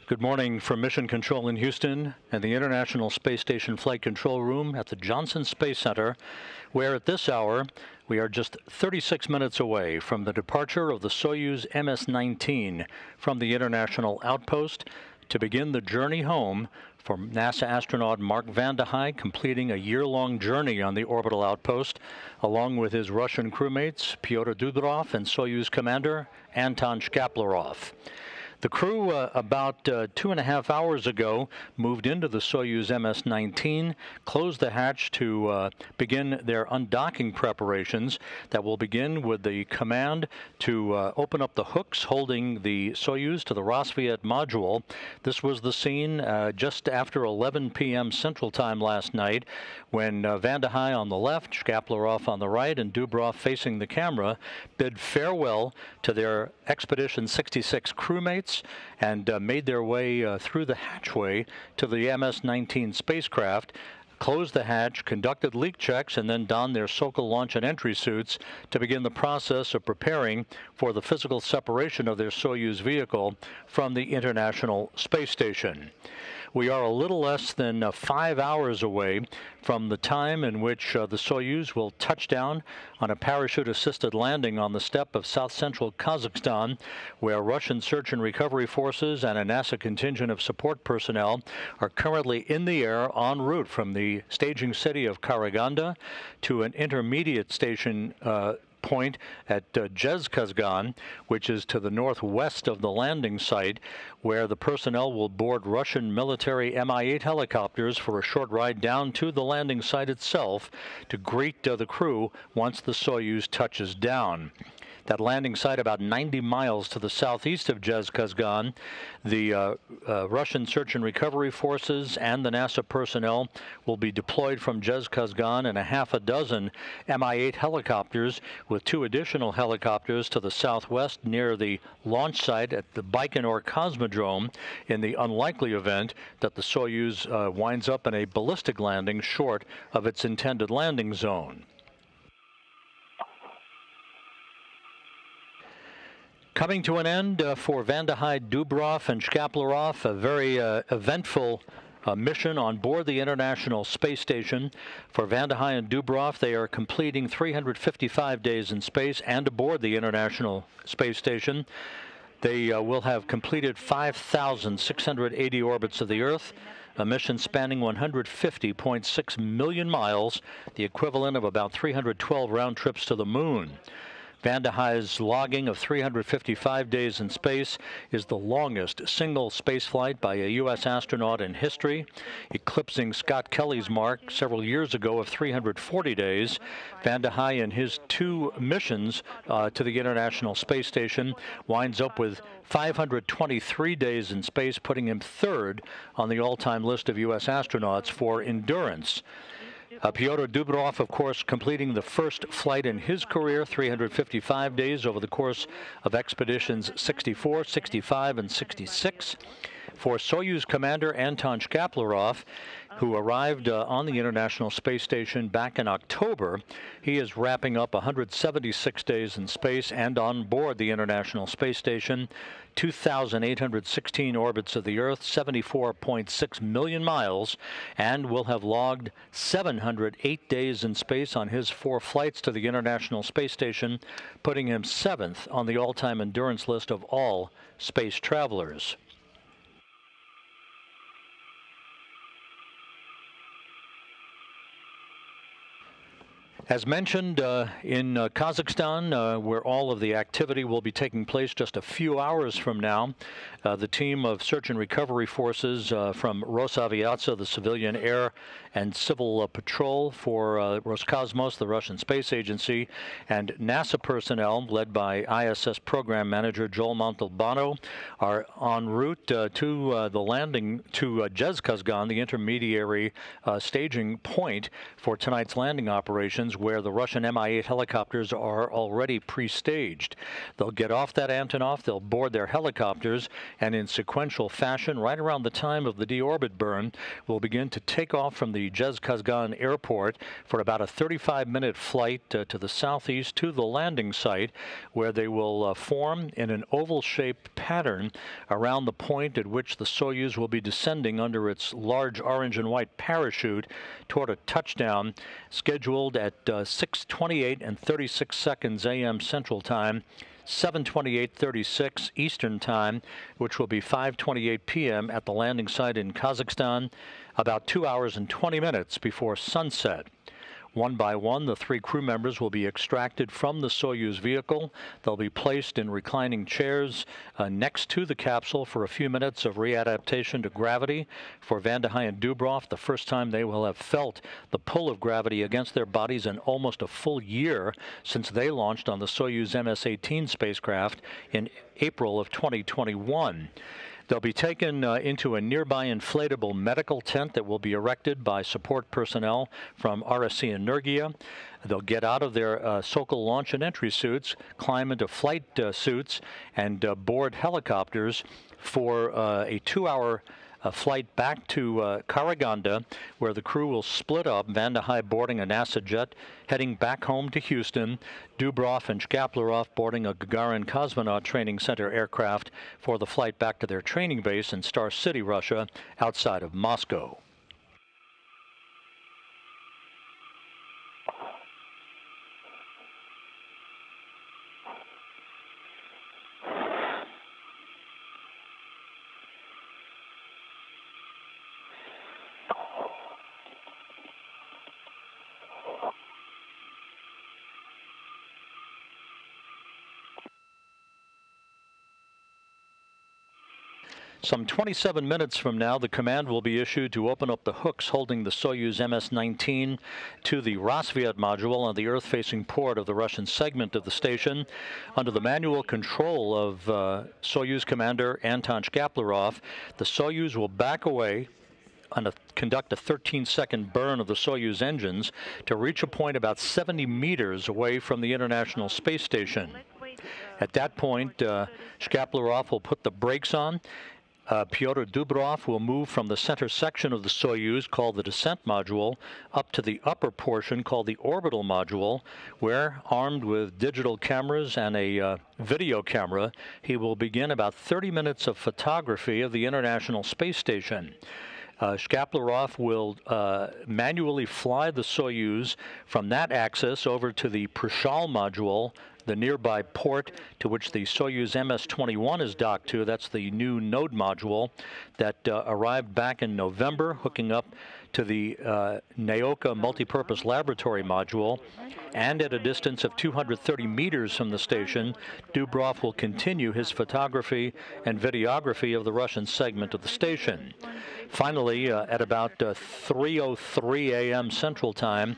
Good morning from Mission Control in Houston and the International Space Station Flight Control Room at the Johnson Space Center, where at this hour we are just 36 minutes away from the departure of the Soyuz MS-19 from the International Outpost to begin the journey home for NASA astronaut Mark Vande Hei, completing a year-long journey on the orbital outpost, along with his Russian crewmates Pyotr Dubrov and Soyuz commander Anton Shkaplerov. The crew, about 2.5 hours ago, moved into the Soyuz MS-19, closed the hatch to begin their undocking preparations that will begin with the command to open up the hooks holding the Soyuz to the Rassvet module. This was the scene just after 11 p.m. Central Time last night, when Vande Hei on the left, Shkaplerov on the right, and Dubrov facing the camera bid farewell to their Expedition 66 crewmates and made their way through the hatchway to the MS-19 spacecraft, closed the hatch, conducted leak checks, and then donned their Sokol launch and entry suits to begin the process of preparing for the physical separation of their Soyuz vehicle from the International Space Station. We are a little less than 5 hours away from the time in which the Soyuz will touch down on a parachute-assisted landing on the steppe of south-central Kazakhstan, where Russian search and recovery forces and a NASA contingent of support personnel are currently in the air en route from the staging city of Karaganda to an intermediate station point at Zhezkazgan, which is to the northwest of the landing site, where the personnel will board Russian military Mi-8 helicopters for a short ride down to the landing site itself to greet the crew once the Soyuz touches down. That landing site about 90 miles to the southeast of Zhezkazgan. The Russian search and recovery forces and the NASA personnel will be deployed from Zhezkazgan in a half a dozen Mi-8 helicopters, with 2 additional helicopters to the southwest near the launch site at the Baikonur Cosmodrome, in the unlikely event that the Soyuz winds up in a ballistic landing short of its intended landing zone. Coming to an end for Vande Hei, Dubrov, and Shkaplerov, a very eventful mission on board the International Space Station. For Vande Hei and Dubrov, they are completing 355 days in space and aboard the International Space Station. They will have completed 5,680 orbits of the Earth, a mission spanning 150.6 million miles, the equivalent of about 312 round trips to the moon. Vande Hei's logging of 355 days in space is the longest single spaceflight by a U.S. astronaut in history, eclipsing Scott Kelly's mark several years ago of 340 days. Vande Hei, in his 2 missions to the International Space Station, winds up with 523 days in space, putting him 3rd on the all-time list of U.S. astronauts for endurance. Pyotr Dubrov, of course, completing the first flight in his career, 355 days over the course of expeditions 64, 65, and 66. For Soyuz commander Anton Shkaplerov, who arrived on the International Space Station back in October, he is wrapping up 176 days in space and on board the International Space Station, 2,816 orbits of the Earth, 74.6 million miles, and will have logged 708 days in space on his 4 flights to the International Space Station, putting him 7th on the all-time endurance list of all space travelers. As mentioned, in Kazakhstan, where all of the activity will be taking place just a few hours from now, the team of search and recovery forces from Rosaviatsia, the civilian air and civil patrol for Roscosmos, the Russian space agency, and NASA personnel led by ISS program manager Joel Montalbano are en route to the landing to Zhezkazgan, the intermediary staging point for tonight's landing operations, where the Russian Mi-8 helicopters are already pre-staged. They'll get off that Antonov, they'll board their helicopters, and in sequential fashion, right around the time of the deorbit burn, will begin to take off from the Zhezkazgan airport for about a 35-minute flight to the southeast to the landing site, where they will form in an oval-shaped pattern around the point at which the Soyuz will be descending under its large orange and white parachute toward a touchdown scheduled at 6:28 and 36 seconds a.m. Central Time, 7:28:36 Eastern Time, which will be 5:28 p.m. at the landing site in Kazakhstan, about 2 hours and 20 minutes before sunset. One by one, the three crew members will be extracted from the Soyuz vehicle. They'll be placed in reclining chairs next to the capsule for a few minutes of readaptation to gravity. For Van de Heye and Dubrov, the first time they will have felt the pull of gravity against their bodies in almost a full year since they launched on the Soyuz MS-18 spacecraft in April of 2021. They'll be taken into a nearby inflatable medical tent that will be erected by support personnel from RSC Energia. They'll get out of their Sokol launch and entry suits, climb into flight suits, and board helicopters for a 2-hour flight back to Karaganda, where the crew will split up, Van de Heye boarding a NASA jet heading back home to Houston, Dubrov and Shkaplerov boarding a Gagarin Cosmonaut Training Center aircraft for the flight back to their training base in Star City, Russia, outside of Moscow. Some 27 minutes from now, the command will be issued to open up the hooks holding the Soyuz MS-19 to the Rassvet module on the Earth-facing port of the Russian segment of the station. Under the manual control of Soyuz commander Anton Shkaplerov, the Soyuz will back away and conduct a 13-second burn of the Soyuz engines to reach a point about 70 meters away from the International Space Station. At that point, Shkaplerov will put the brakes on. Pyotr Dubrov will move from the center section of the Soyuz, called the descent module, up to the upper portion, called the orbital module, where, armed with digital cameras and a video camera, he will begin about 30 minutes of photography of the International Space Station. Shkaplerov will manually fly the Soyuz from that axis over to the Prishal module, the nearby port to which the Soyuz MS-21 is docked to. That's the new node module that arrived back in November, hooking up to the Naoka multipurpose laboratory module. And at a distance of 230 meters from the station, Dubrov will continue his photography and videography of the Russian segment of the station. Finally, at about 3:03 a.m. Central Time,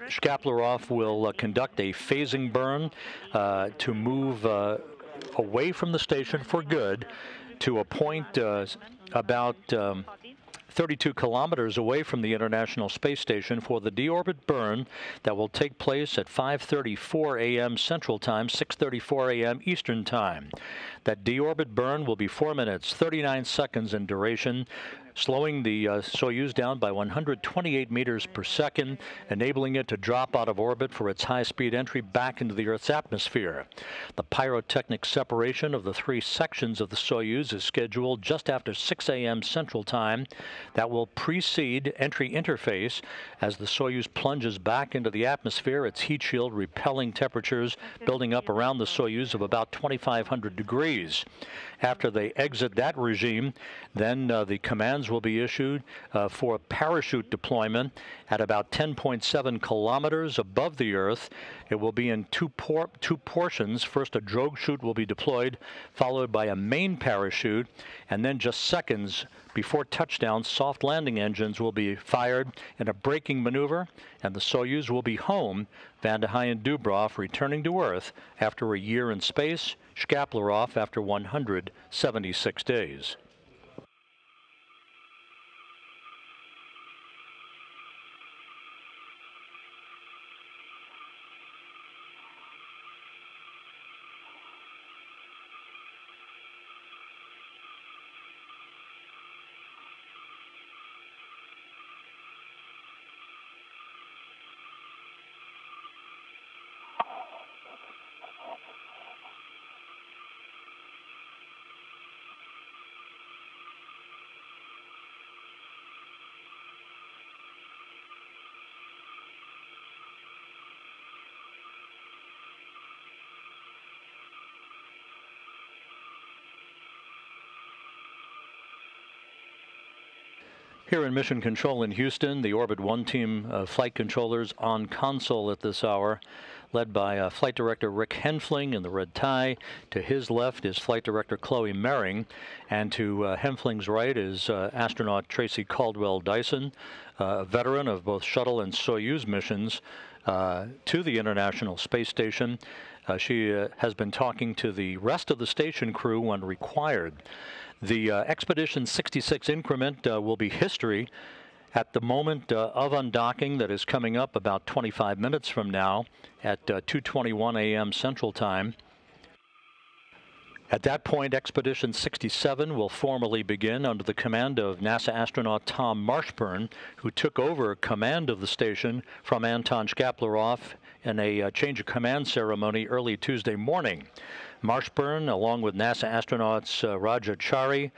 Shkaplerov will conduct a phasing burn to move away from the station for good to a point about 32 kilometers away from the International Space Station for the deorbit burn that will take place at 5:34 a.m. Central Time, 6:34 a.m. Eastern Time. That deorbit burn will be 4 minutes, 39 seconds in duration, slowing the Soyuz down by 128 meters per second, enabling it to drop out of orbit for its high-speed entry back into the Earth's atmosphere. The pyrotechnic separation of the three sections of the Soyuz is scheduled just after 6 a.m. Central Time. That will precede entry interface as the Soyuz plunges back into the atmosphere, its heat shield repelling temperatures building up around the Soyuz of about 2,500 degrees. After they exit that regime, then the commands will be issued for parachute deployment at about 10.7 kilometers above the Earth. It will be in two portions. First, a drogue chute will be deployed, followed by a main parachute, and then just seconds before touchdown, soft landing engines will be fired in a braking maneuver, and the Soyuz will be home, Van de Heye and Dubrov returning to Earth after a year in space, Shkaplerov after 176 days. Here in Mission Control in Houston, the Orbit 1 team of flight controllers on console at this hour, led by Flight Director Rick Henfling in the red tie. To his left is Flight Director Chloe Mering, and to Henfling's right is astronaut Tracy Caldwell Dyson, a veteran of both shuttle and Soyuz missions to the International Space Station. She has been talking to the rest of the station crew when required. The Expedition 66 increment will be history at the moment of undocking that is coming up about 25 minutes from now at 2:21 a.m. Central Time. At that point, Expedition 67 will formally begin under the command of NASA astronaut Tom Marshburn, who took over command of the station from Anton Shkaplerov in a change of command ceremony early Tuesday morning. Marshburn, along with NASA astronauts Raja Chari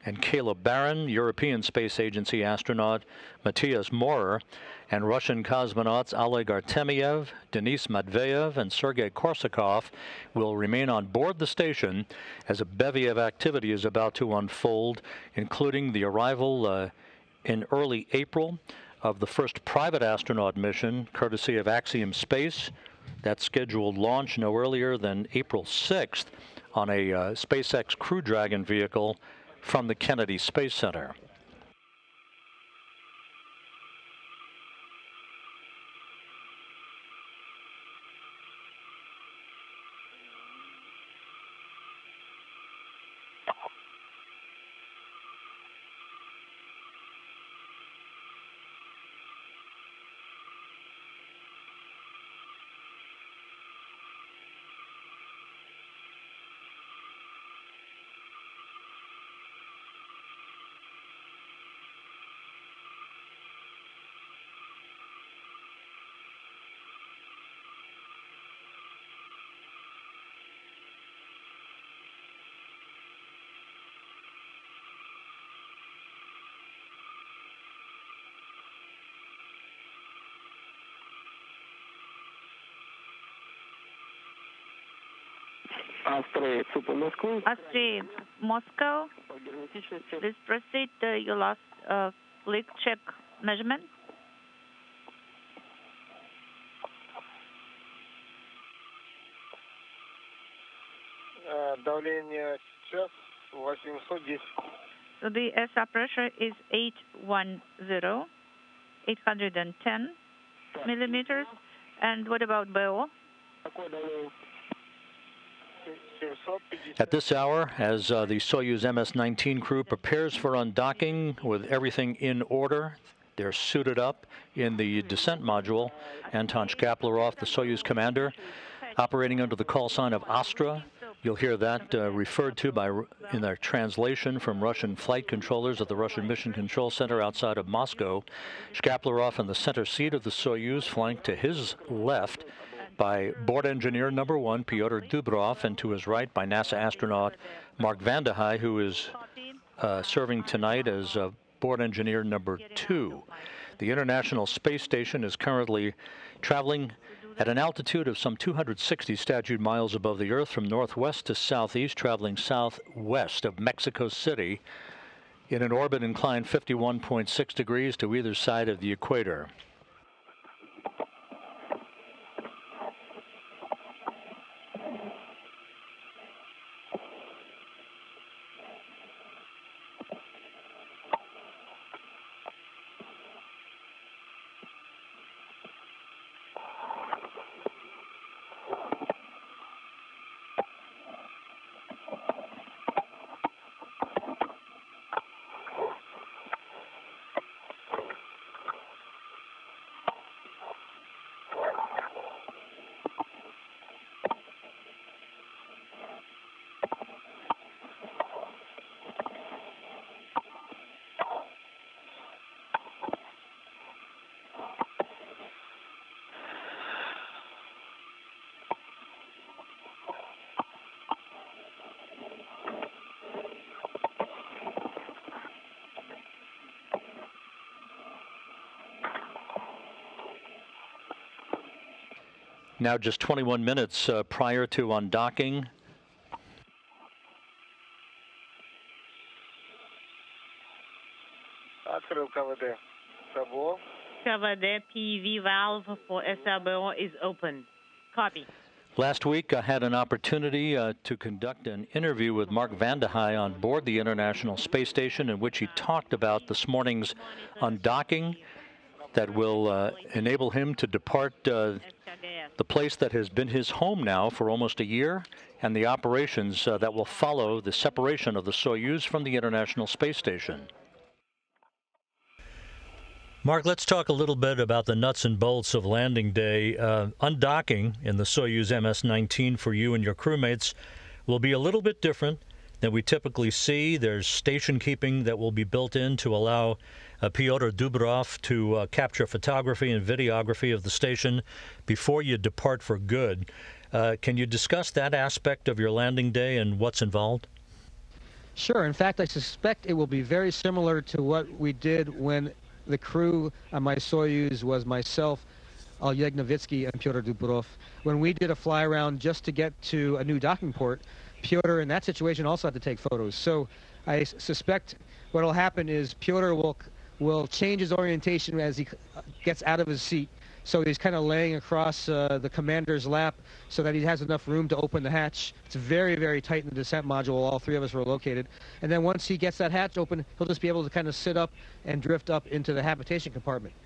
and Caleb Barron, European Space Agency astronaut Matthias Maurer, and Russian cosmonauts Oleg Artemyev, Denis Matveyev, and Sergei Korsakov will remain on board the station as a bevy of activity is about to unfold, including the arrival in early April of the first private astronaut mission, courtesy of Axiom Space. That's scheduled launch no earlier than April 6th on a SpaceX Crew Dragon vehicle from the Kennedy Space Center. Astray, Super Moscow. Astray, Moscow. Please proceed to your last click check measurement. Давление сейчас 810. So the SR pressure is 810 millimeters. And what about BO? At this hour, as the Soyuz MS-19 crew prepares for undocking with everything in order, they're suited up in the descent module. Anton Shkaplerov, the Soyuz commander, operating under the call sign of Astra. You'll hear that referred to in their translation from Russian flight controllers at the Russian Mission Control Center outside of Moscow. Shkaplerov in the center seat of the Soyuz, flanked to his left by board engineer number 1, Pyotr Dubrov, and to his right by NASA astronaut Mark Vande Hei, who is serving tonight as board engineer number 2. The International Space Station is currently traveling at an altitude of some 260 statute miles above the Earth from northwest to southeast, traveling southwest of Mexico City in an orbit inclined 51.6 degrees to either side of the equator. Now just 21 minutes prior to undocking. Открыл КВД. САБО. KVD PV valve for SRBO is open. Copy. Last week, I had an opportunity to conduct an interview with Mark Vande Hei on board the International Space Station, in which he talked about this morning's undocking that will enable him to depart the place that has been his home now for almost a year, and the operations that will follow the separation of the Soyuz from the International Space Station. Mark, let's talk a little bit about the nuts and bolts of landing day. Undocking in the Soyuz MS-19 for you and your crewmates will be a little bit different than we typically see. There's station keeping that will be built in to allow Pyotr Dubrov to capture photography and videography of the station before you depart for good. Can you discuss that aspect of your landing day and what's involved? Sure. In fact, I suspect it will be very similar to what we did when the crew on my Soyuz was myself, Oleg Novitsky, and Pyotr Dubrov. When we did a fly around just to get to a new docking port, Pyotr in that situation also had to take photos. So I suspect what will happen is Pyotr will change his orientation as he gets out of his seat. So he's kind of laying across the commander's lap so that he has enough room to open the hatch. It's very, very tight in the descent module. All three of us were located. And then once he gets that hatch open, he'll just be able to kind of sit up and drift up into the habitation compartment.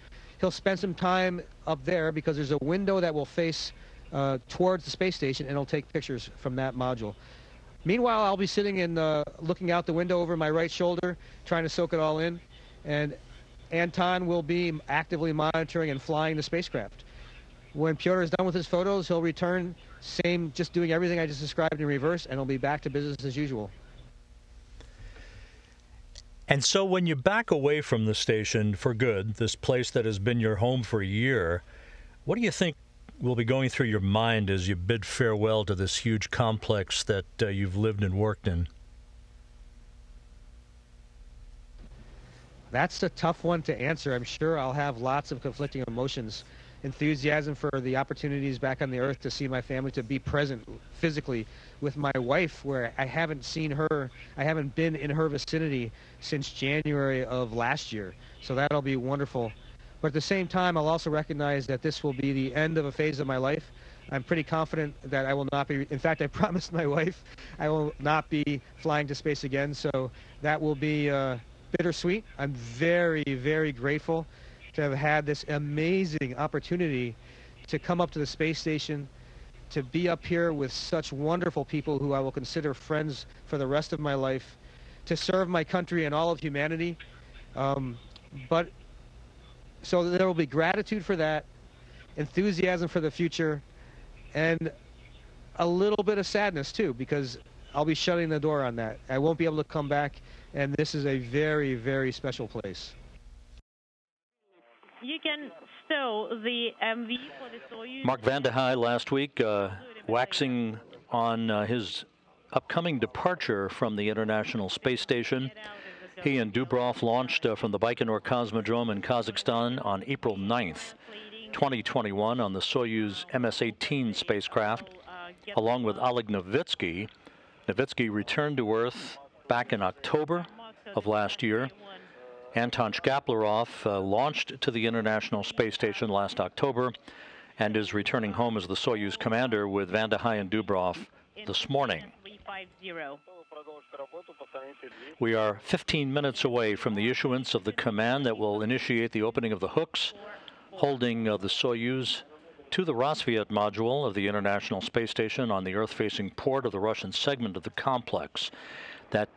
He'll spend some time up there because there's a window that will face towards the space station, and he'll take pictures from that module. Meanwhile, I'll be sitting and looking out the window over my right shoulder, trying to soak it all in. And Anton will be actively monitoring and flying the spacecraft. When Pyotr is done with his photos, he'll return, just doing everything I just described in reverse, and he'll be back to business as usual. And so when you back away from the station for good, this place that has been your home for a year, what do you think will be going through your mind as you bid farewell to this huge complex that you've lived and worked in? That's a tough one to answer. I'm sure I'll have lots of conflicting emotions. Enthusiasm for the opportunities back on the Earth to see my family, to be present physically with my wife, where I haven't seen her, I haven't been in her vicinity since January of last year. So that'll be wonderful. But at the same time, I'll also recognize that this will be the end of a phase of my life. I'm pretty confident that I will not be, in fact, I promised my wife I will not be flying to space again. So that will be bittersweet. I'm very, very grateful to have had this amazing opportunity to come up to the space station, to be up here with such wonderful people who I will consider friends for the rest of my life, to serve my country and all of humanity. So there will be gratitude for that, enthusiasm for the future, and a little bit of sadness too, because I'll be shutting the door on that. I won't be able to come back, and this is a very, very special place. You can stow the MV for the Soyuz. Mark Vande Hei last week waxing on his upcoming departure from the International Space Station. He and Dubrov launched from the Baikonur Cosmodrome in Kazakhstan on April 9th, 2021 on the Soyuz MS-18 spacecraft, along with Oleg Novitsky. Novitsky returned to Earth back in October of last year. Anton Shkaplerov launched to the International Space Station last October and is returning home as the Soyuz commander with Vande Hei and Dubrov this morning. We are 15 minutes away from the issuance of the command that will initiate the opening of the hooks holding the Soyuz to the Rassvet module of the International Space Station on the Earth-facing port of the Russian segment of the complex. That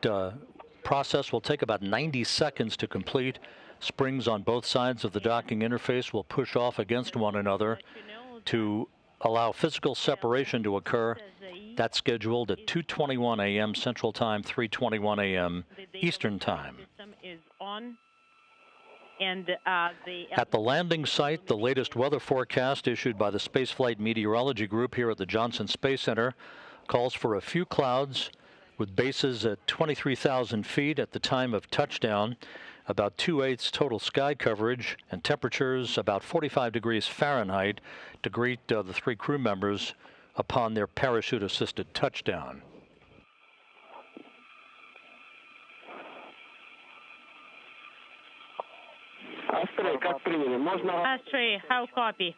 process will take about 90 seconds to complete. Springs on both sides of the docking interface will push off against one another to allow physical separation to occur. That's scheduled at 2:21 a.m. Central Time, 3:21 a.m. Eastern Time. At the landing site, the latest weather forecast issued by the Spaceflight Meteorology Group here at the Johnson Space Center calls for a few clouds with bases at 23,000 feet at the time of touchdown, about 2/8 total sky coverage, and temperatures about 45 degrees Fahrenheit to greet the three crew members upon their parachute-assisted touchdown. Астрей, как приняли? Можно... Astray, how copy?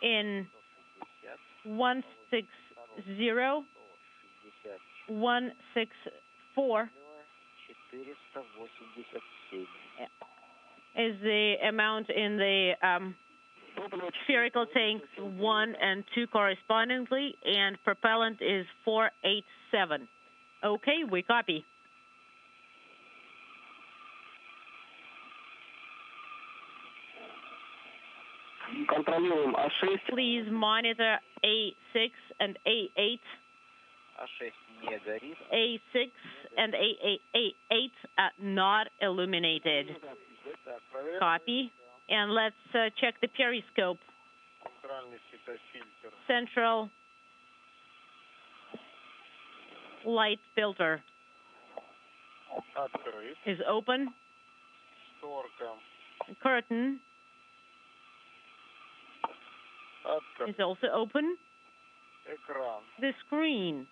In 160, 164 is the amount in the spherical tanks 1 and 2 correspondingly, and propellant is 487. Okay, we copy. Контролируем А6. Please monitor A6 and A8. A6 and A8 are not illuminated. Copy. And let's check the periscope. Central light filter is open. Curtain is also open. The screen.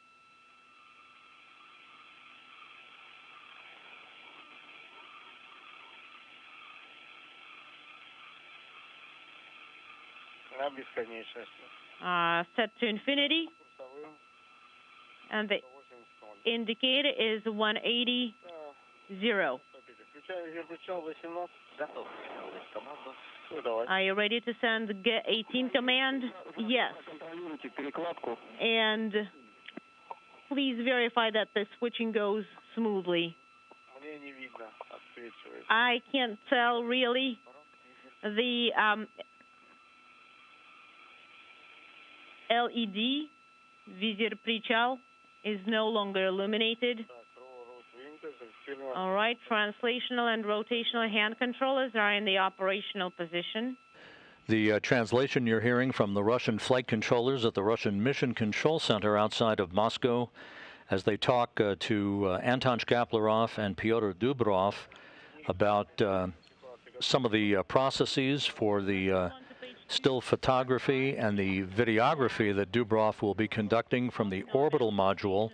Set to infinity. And the indicator is 180, 0. Are you ready to send the G18 command? Yes. And please verify that the switching goes smoothly. I can't tell really. The LED Vizir Prichal is no longer illuminated. All right, translational and rotational hand controllers are in the operational position. The translation you're hearing from the Russian flight controllers at the Russian Mission Control Center outside of Moscow as they talk to Anton Shkaplerov and Pyotr Dubrov about some of the processes for the still photography and the videography that Dubrov will be conducting from the orbital module,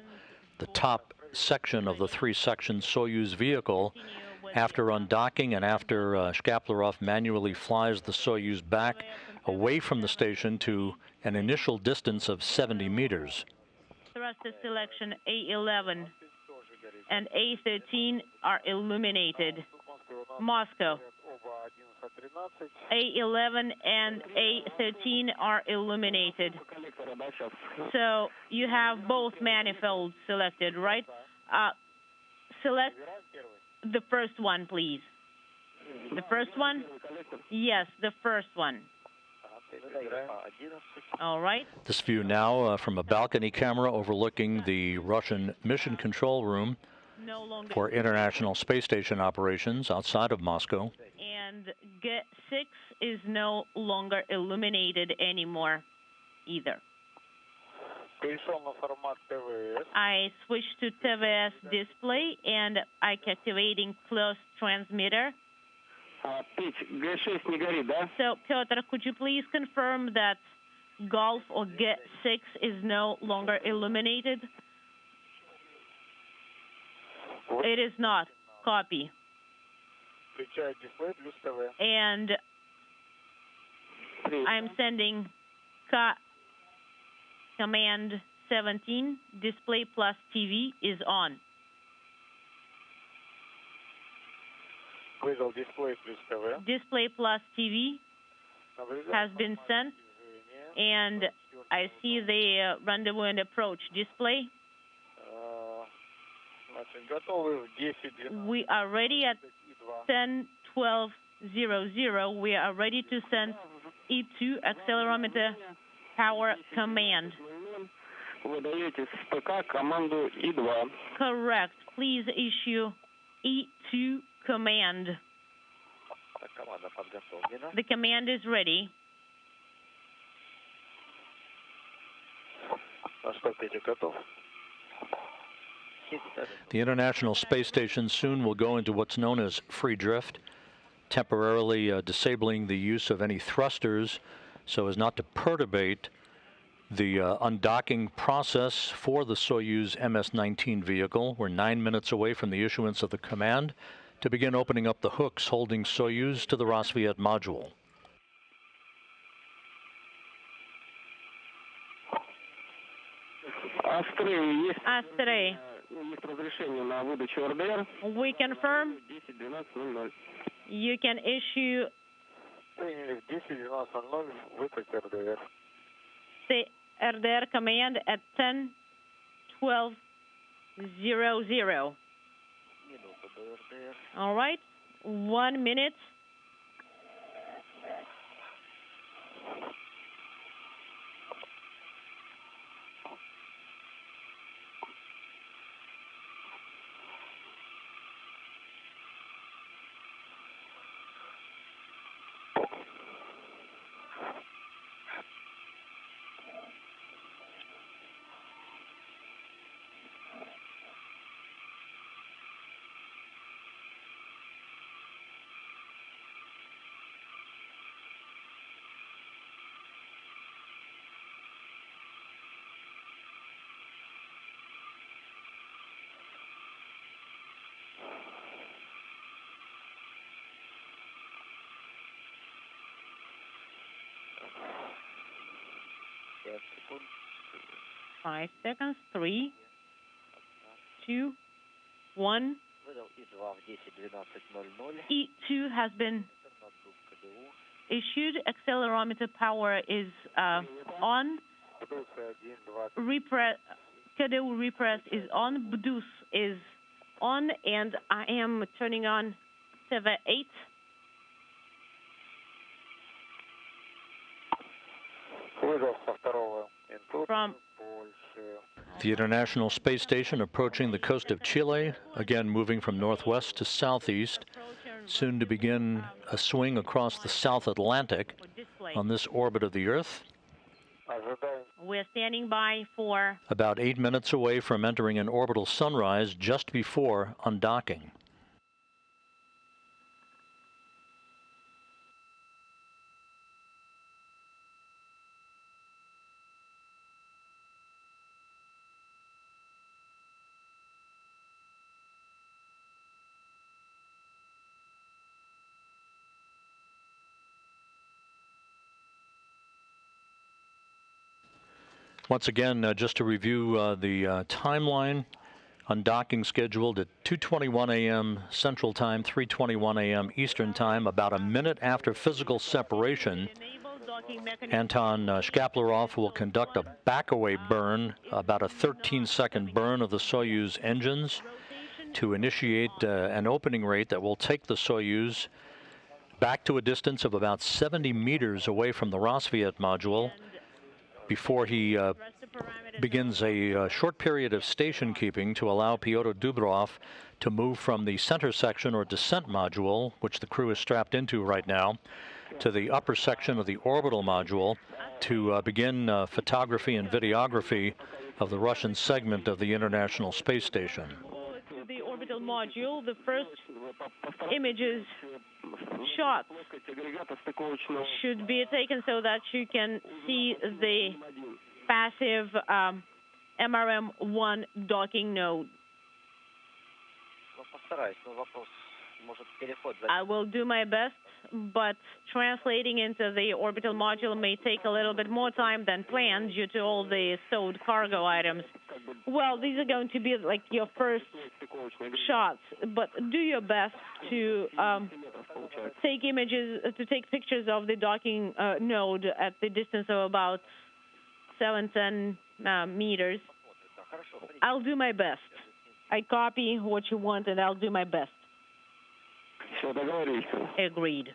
the top section of the three-section Soyuz vehicle, after undocking and after Shkaplerov manually flies the Soyuz back away from the station to an initial distance of 70 meters. Thruster selection A11 and A13 are illuminated. Moscow. A11 and A13 are illuminated. So you have both manifolds selected, right? Select the first one, please. The first one? Yes, the first one. All right. This view now from a balcony camera overlooking the Russian Mission Control Room for International Space Station operations outside of Moscow. And G6 is no longer illuminated anymore either. I switched to TVS display and I'm activating closed transmitter. So, Pyotr, could you please confirm that Golf or G6 is no longer illuminated? It is not. Copy. And I'm sending command 17, display plus TV is on. Display plus TV has been sent, and I see the rendezvous and approach display. We are ready at 10:12:00. We are ready to send E2 accelerometer power command. Correct. Please issue E2 command. The command is ready. The International Space Station soon will go into what's known as free drift, temporarily disabling the use of any thrusters so as not to perturbate the undocking process for the Soyuz MS-19 vehicle. We're 9 minutes away from the issuance of the command to begin opening up the hooks holding Soyuz to the Rassvet module. Astre, we confirm you can issue the RDR command at 10:12:00. All right, 1 minute. Yes, секунд. 5 seconds. 3, 2, 1. Выдал И-2 в 10:12:00. E2 has been issued. Accelerometer power is on. KDU repress is on. BDUS is on, and I am turning on TV8. Выдал со второго инпута. From The International Space Station approaching the coast of Chile, again moving from northwest to southeast, soon to begin a swing across the South Atlantic on this orbit of the Earth. We're standing by for About 8 minutes away from entering an orbital sunrise just before undocking. Once again, just to review the timeline, undocking scheduled at 2:21 a.m. Central Time, 3:21 a.m. Eastern Time. About a minute after physical separation, Anton Shkaplerov will conduct a backaway burn, about a 13-second burn of the Soyuz engines to initiate an opening rate that will take the Soyuz back to a distance of about 70 meters away from the Rassvet module, before he begins a short period of station keeping to allow Pyotr Dubrov to move from the center section or descent module, which the crew is strapped into right now, to the upper section of the orbital module to begin photography and videography of the Russian segment of the International Space Station. to the orbital module. The first images shots should be taken so that you can see the passive MRM-1 docking node. I will do my best, but translating into the orbital module may take a little bit more time than planned due to all the stowed cargo items. Well, these are going to be like your first shots, but do your best to take images, to take pictures of the docking node at the distance of about 7-10 meters. I'll do my best. I copy what you want, and I'll do my best. Agreed.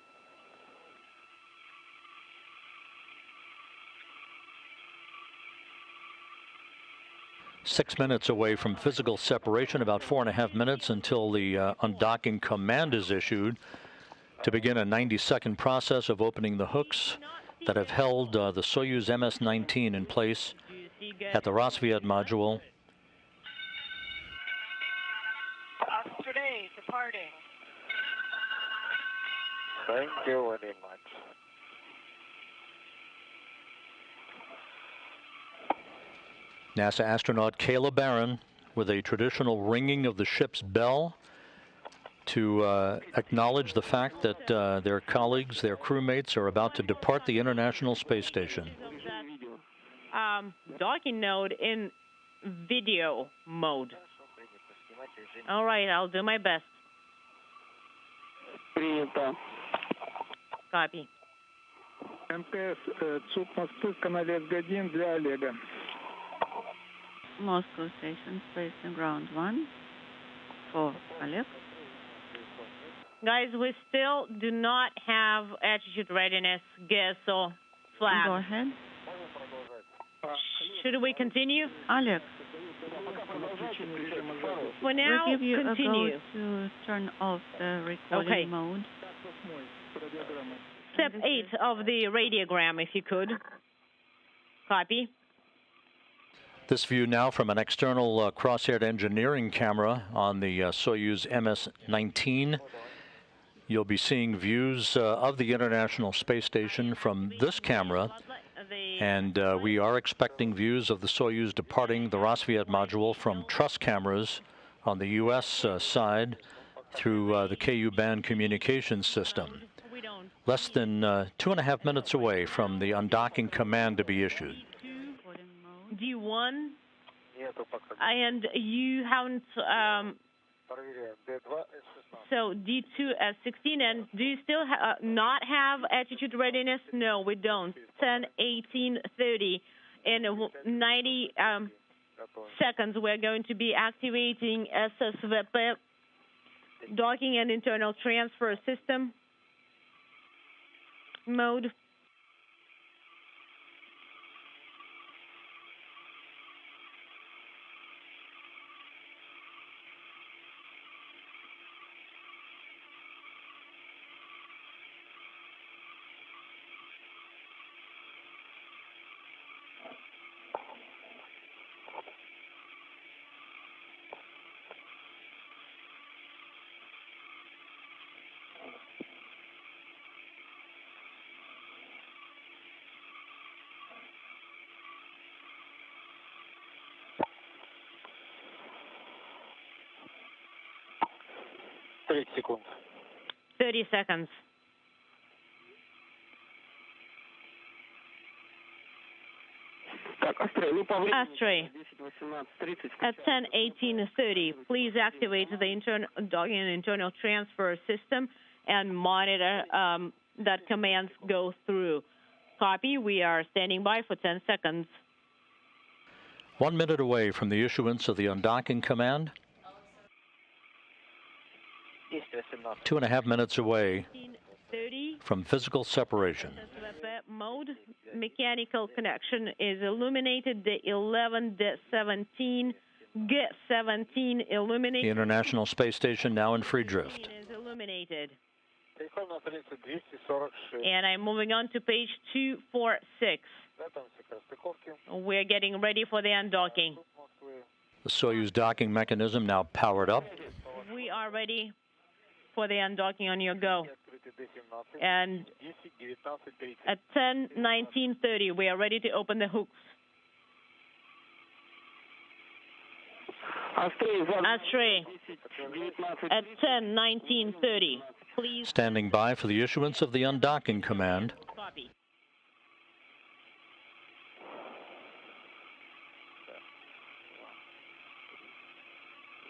Six minutes away from physical separation, about 4.5 minutes until the undocking command is issued to begin a 90-second process of opening the hooks that have held the Soyuz MS-19 in place at the Rassvet module. Today, departing. Thank you very much. NASA astronaut Kayla Barron with a traditional ringing of the ship's bell to acknowledge the fact that their colleagues, their crewmates, are about to depart the International Space Station. Docking node in video mode. All right, I'll do my best. Принято. Copy. МТС, ЦУП Москвы, канале С1 для Олега. Moscow Station, Space Ground 1 for Oleg. Guys, we still do not have attitude readiness, GSO flag. Go ahead. Should we continue? Oleg, For now, we'll give you continue. a go to turn off the recording Okay. mode. Step 8 of the radiogram, if you could. Copy. This view now from an external cross-haired engineering camera on the Soyuz MS-19. You'll be seeing views of the International Space Station from this camera, and we are expecting views of the Soyuz departing the Rassvet module from truss cameras on the U.S. Side through the Ku-band communications system. Less than 2.5 minutes away from the undocking command to be issued. D1, and you haven't, so D2 at 16, and do you still not have attitude readiness? No, we don't. 10, 18, 30. In 90 seconds, we're going to be activating SSVP, docking and internal transfer system mode. Секунд. 30 seconds. Так, Астрей, ну по времени Astray, 10:18:30. at 10, 18, 30, please activate the docking and internal transfer system and monitor that commands go through. Copy. We are standing by for 10 seconds. 1 minute away from the issuance of the undocking command. 2.5 minutes away 30. from physical separation. Mode. Mechanical connection is illuminated. The 11, the 17, get 17 The illuminated. International Space Station now in free drift. Is illuminated. Телефон на странице 246. And I'm moving on to page 246. Готовимся к расстыковке. We're getting ready for the undocking. ЦУП Москвы. The Soyuz docking mechanism now powered up. We are ready for the undocking on your go. Открытый D17. And 10, 19, 30. at 10, 19, 30, we are ready to open the hooks. Астрей, Astray, 10:19. at 10, 19, 30, please Standing by for the issuance of the undocking command. copy.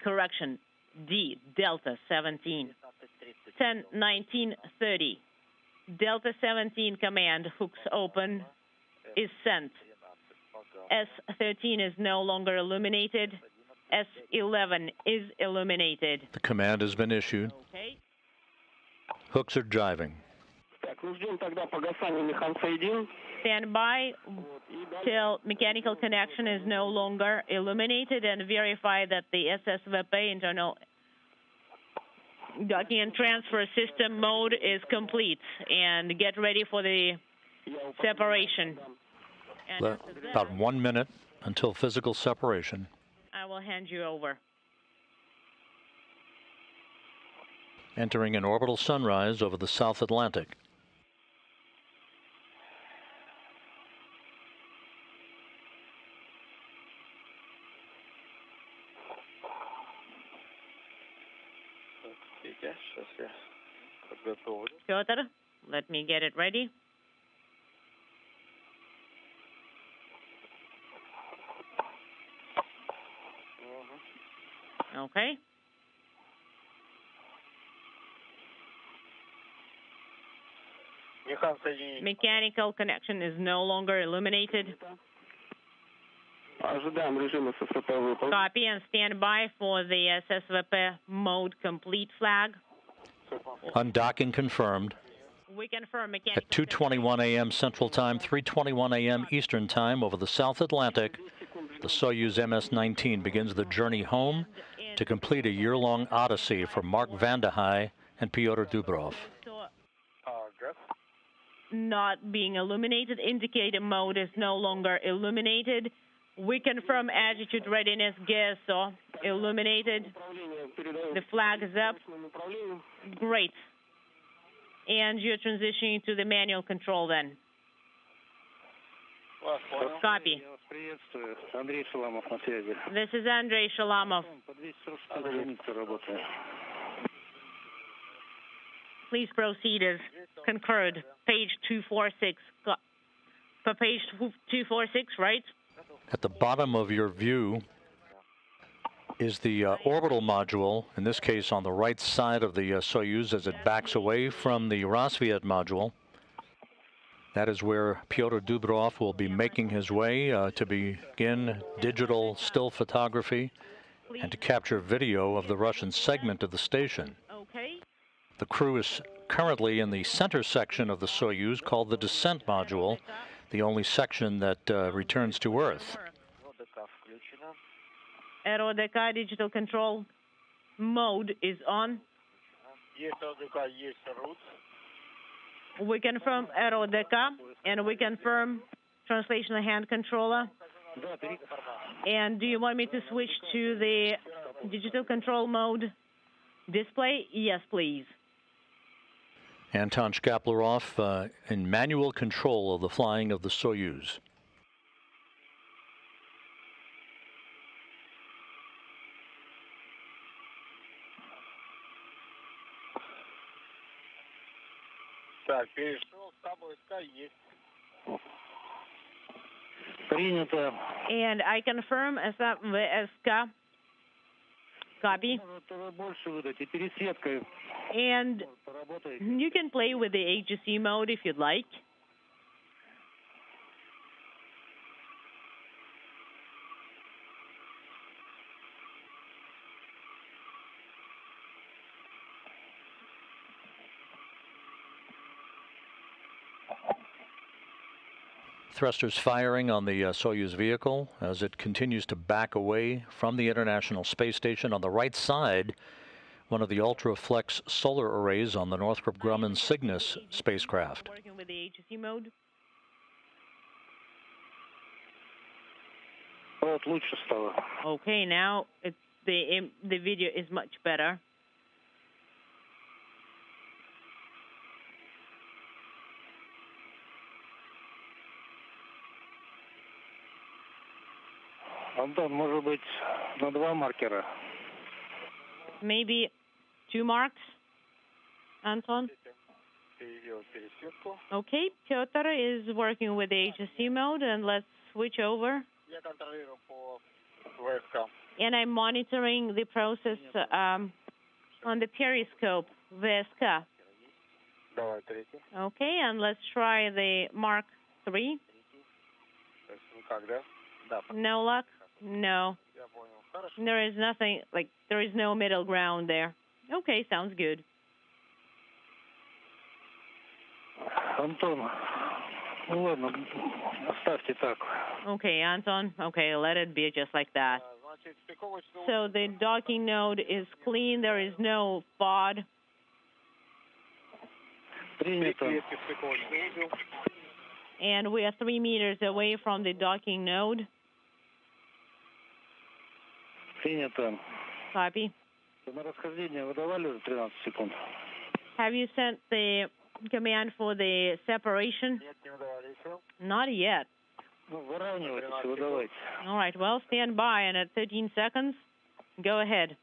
Correction, D, Delta 17, 10, 19, 30. Delta 17 command, hooks open, is sent. S13 is no longer illuminated. S11 is illuminated. The command has been issued. Okay. Hooks are driving. Так, ну ждем тогда погасания механсоедин. Stand by till mechanical connection is no longer illuminated and verify that the SSVP internal docking and transfer system mode is complete, and get ready for the separation. And after that, About 1 minute until physical separation. I will hand you over. Entering an orbital sunrise over the South Atlantic. Простите, сейчас я подготовлю. Pyotr, let me get it ready. Okay. Механ соединить. Mechanical connection is no longer illuminated. Ожидаем режим ССВП выполнен. Copy and stand by for the SSVP mode complete flag. Undocking confirmed. We confirm mechanical At 2:21 a.m. Central Time, 3:21 a.m. Eastern Time over the South Atlantic, the Soyuz MS-19 begins the journey home to complete a year-long odyssey for Mark Vande Hei and Pyotr Dubrov. Gas. Not being illuminated. Indicator mode is no longer illuminated. We confirm attitude readiness GSO illuminated. The flag is up. Great. And you're transitioning to the manual control then. Вас понял. Copy. Приветствую. Андрей Шаламов на связи. This is Andrei Shalamov. По 246 единице работаю. Please proceed as concurred. Page 246. For page 246, right? At the bottom of your view is the orbital module, in this case on the right side of the Soyuz as it backs away from the Rassvet module. That is where Pyotr Dubrov will be making his way to begin digital still photography and to capture video of the Russian segment of the station. Okay. The crew is currently in the center section of the Soyuz called the descent module, the only section that returns to Earth. ОДК включено. RODK digital control mode is on. Есть ОДК, есть root. We confirm RODK and we confirm translational hand controller. And do you want me to switch to the digital control mode display? Yes, please. Anton Shkaplerov in manual control of the flying of the Soyuz. Так, перешел, штаб ОДК есть. Принято. And I confirm SVSK. Copy. Это больше выдать и пересветкой And поработаете. you can play with the HSC mode if you'd like. Thrusters firing on the Soyuz vehicle as it continues to back away from the International Space Station. On the right side, one of the Ultraflex solar arrays on the Northrop Grumman Cygnus spacecraft. Working with the HSC mode. Вот лучше стало. Okay, now the video is much better. Антон, может быть, на 2 маркера? Maybe 2 marks, Anton? Переделал пересветку. Okay, Pyotr is working with the HSC mode, and let's switch over. Я контролирую по ВСК. And I'm monitoring the process on the periscope, VSK. Давай, третий. Okay, and let's try the Mark III. То есть, ну как, да? Да. No luck? No. Я понял. Хорошо. There is nothing, like, there is no middle ground there. Okay, sounds good. Антон, ну ладно, оставьте так. Okay, Anton. Okay, let it be just like that. Значит, стыковочный So the docking node is clean. There is no FOD. Принято. клетки стыковочный узел. And we are 3 meters away from the docking node. Принято. Copy. На расхождение выдавали уже 13 секунд? Have you sent the command for the separation? Нет, не выдавали еще. Not yet. Ну, выравнивайтесь, выдавайте. All right, well, stand by, and at 13 seconds, go ahead.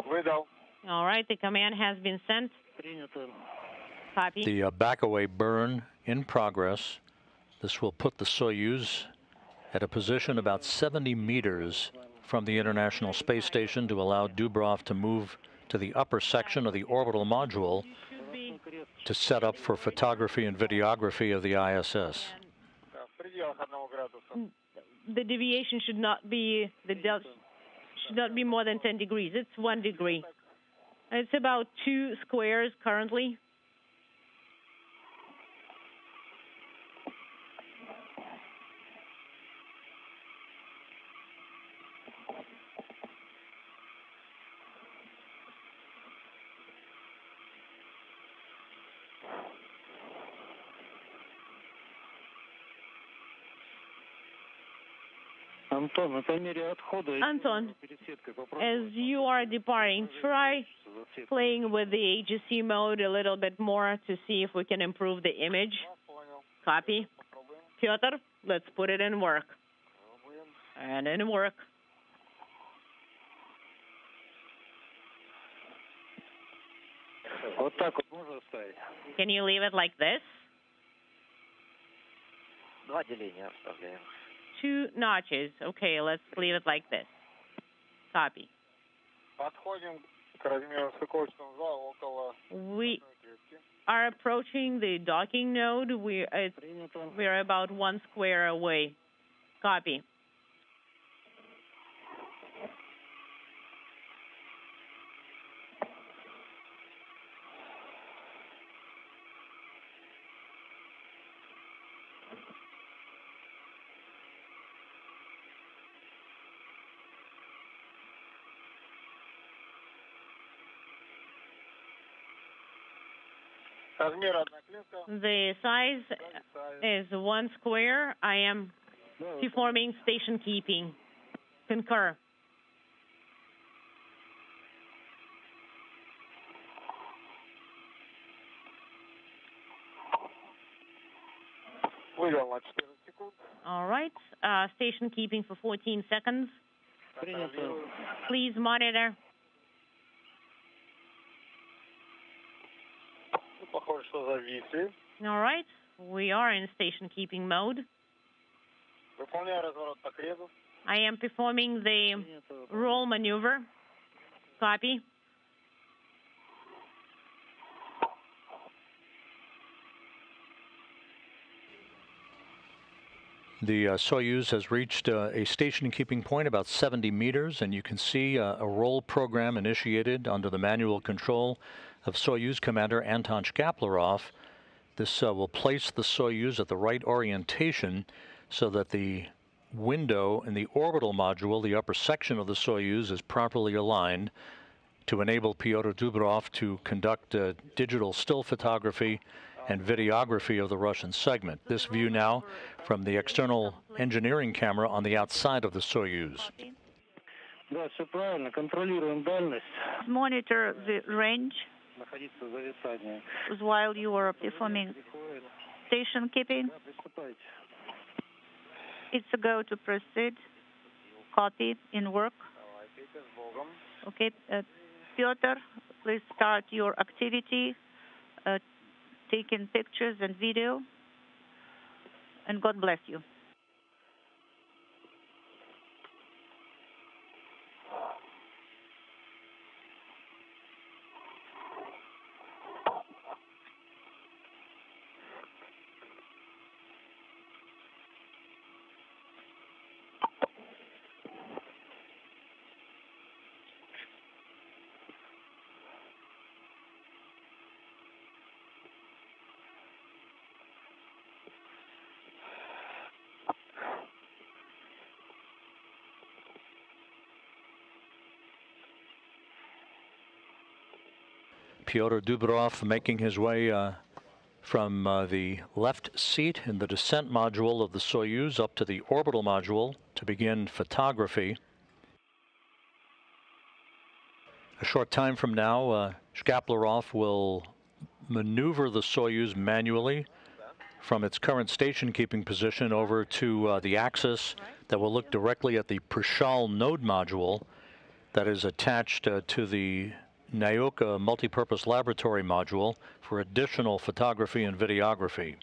Выдал. All right, the command has been sent. Copy. The back-away burn in progress. This will put the Soyuz at a position about 70 meters from the International Space Station to allow Dubrov to move to the upper section of the orbital module to set up for photography and videography of the ISS. В пределах 1 градуса. The deviation should not be should not be more than 10 degrees. It's 1 degree. It's about 2 squares currently. Anton, as you are departing, try playing with the AGC mode a little bit more to see if we can improve the image. Copy. Pyotr, let's put it in work. And in work. Can you leave it like this? 2 notches. Okay, let's leave it like this. Copy. Подходим к размеру стыковочного зала около... We are approaching the docking node. We're about 1 square away. Copy. The size is 1 square. I am performing station keeping. Concur. Вывел на 14 секунд. All right. Station keeping for 14 seconds. Please monitor. Похоже, что зависли. All right. We are in station keeping mode. Выполняю разворот по креду. I am performing the roll maneuver. Copy. The Soyuz has reached a station-keeping point about 70 meters, and you can see a roll program initiated under the manual control of Soyuz Commander Anton Shkaplerov. This will place the Soyuz at the right orientation so that the window in the orbital module, the upper section of the Soyuz, is properly aligned to enable Pyotr Dubrov to conduct digital still photography and videography of the Russian segment. This view now from the external engineering camera on the outside of the Soyuz. Monitor the range while you are performing station keeping. It's a go to proceed. Copy in work. Okay, Pyotr, please start your activity, taking pictures and video, and God bless you. Pyotr Dubrov making his way from the left seat in the descent module of the Soyuz up to the orbital module to begin photography. A short time from now, Shkaplerov will maneuver the Soyuz manually from its current station-keeping position over to the axis that will look directly at the Prishal node module. that is attached to the Nauka multipurpose laboratory module for additional photography and videography.